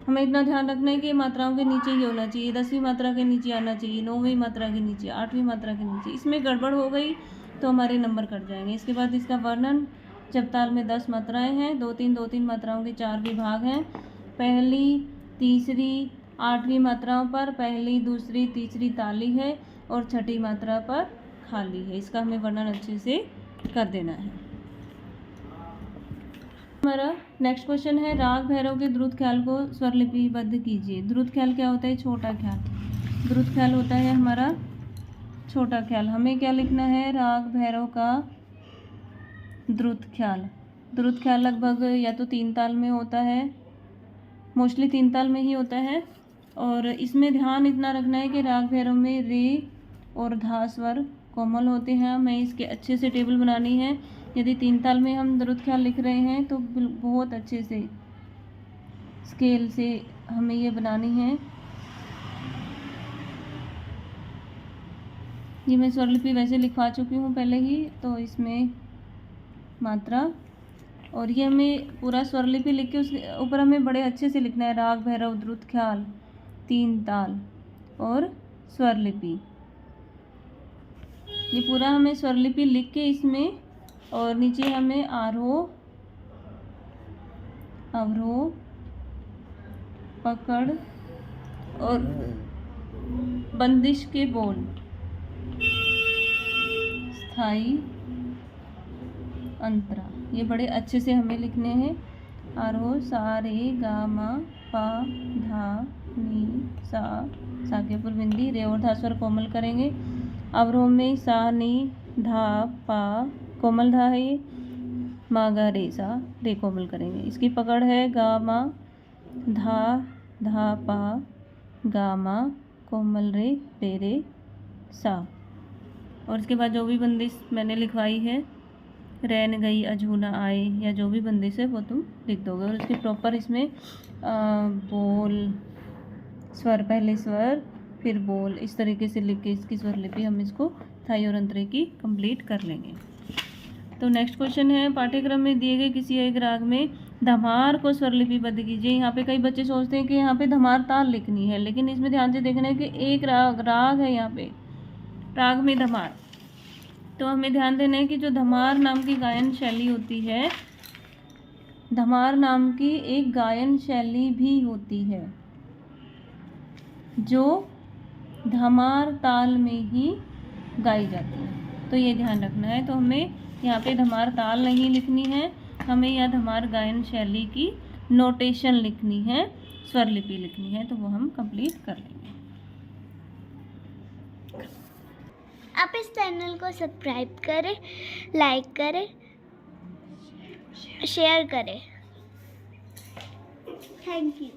हमें इतना ध्यान रखना है कि मात्राओं के नीचे ही होना चाहिए। 10वीं मात्रा के नीचे आना चाहिए, 9वीं मात्रा के नीचे, 8वीं मात्रा के नीचे। इसमें गड़बड़ हो गई तो हमारे नंबर कट जाएंगे। इसके बाद इसका वर्णन। जब ताल में 10 मात्राएं हैं, 2 3 मात्राओं के 4 विभाग हैं। पहली तीसरी 8वीं मात्राओं पर पहली, दूसरी, तीसरी ताली है और छठी मात्रा पर खाली है। इसका हमें वर्णन अच्छे से कर देना है। हमारा नेक्स्ट क्वेश्चन है, राग भैरव के द्रुत ख्याल को स्वरलिपिबद्ध कीजिए। द्रुत ख्याल क्या होता है? छोटा ख्याल। द्रुत ख्याल होता है हमारा छोटा ख्याल। हमें क्या लिखना है? राग भैरव का द्रुत ख्याल। द्रुत ख्याल लगभग या तो 3 ताल में होता है, मोस्टली 3 ताल में ही होता है। और इसमें ध्यान इतना रखना है कि राग भैरव में रे और धा स्वर कोमल होते हैं। हमें इसके अच्छे से टेबल बनानी है। यदि 3 ताल में हम द्रुत ख्याल लिख रहे हैं तो बहुत अच्छे से स्केल से हमें ये बनानी है। ये मैं स्वरलिपि वैसे लिखवा चुकी हूँ पहले ही, तो इसमें मात्रा, और ये हमें पूरा स्वरलिपि लिख के उसके ऊपर हमें बड़े अच्छे से लिखना है, राग भैरव द्रुत ख्याल 3 ताल और स्वरलिपि। ये पूरा हमें स्वरलिपि लिख के इसमें, और नीचे हमें आरोह, अवरोह, पकड़ और बंदिश के बोल, स्थाई, अंतरा, ये बड़े अच्छे से हमें लिखने हैं। आरोह सा रे गा मा पा धा नी सा, सा के ऊपर बिंदी, रे और धा स्वर कोमल करेंगे। अवरोह में सा नी धा पा कोमल धा है, ये मा गा रे सा, रे कोमल करेंगे। इसकी पकड़ है गा मा धा धा पा गा मा कोमल रे रे रे सा। और इसके बाद जो भी बंदिश मैंने लिखवाई है, रैन गई अजूना आए, या जो भी बंदिश है वो तुम लिख दोगे। और इसके प्रॉपर इसमें बोल, स्वर, पहले स्वर फिर बोल, इस तरीके से लिख के इसकी स्वरलिपि हम इसको थाई और अंतरे की कंप्लीट कर लेंगे। तो नेक्स्ट क्वेश्चन है, पाठ्यक्रम में दिए गए किसी एक राग में धमार को स्वरलिपिबद्ध कीजिए। यहाँ पे कई बच्चे सोचते हैं कि यहाँ पे धमार ताल लिखनी है, लेकिन इसमें ध्यान से देखना है कि एक राग है यहाँ पे, राग में धमार। तो हमें ध्यान देना है कि जो धमार नाम की गायन शैली होती है, धमार नाम की एक गायन शैली भी होती है जो धमार ताल में ही गाई जाती है। तो ये ध्यान रखना है। तो हमें यहाँ पे धमार ताल नहीं लिखनी है, हमें यह धमार गायन शैली की नोटेशन लिखनी है, स्वरलिपि लिखनी है। तो वो हम कंप्लीट कर लेंगे। आप इस चैनल को सब्सक्राइब करें, लाइक करें, शेयर करें। Thank you.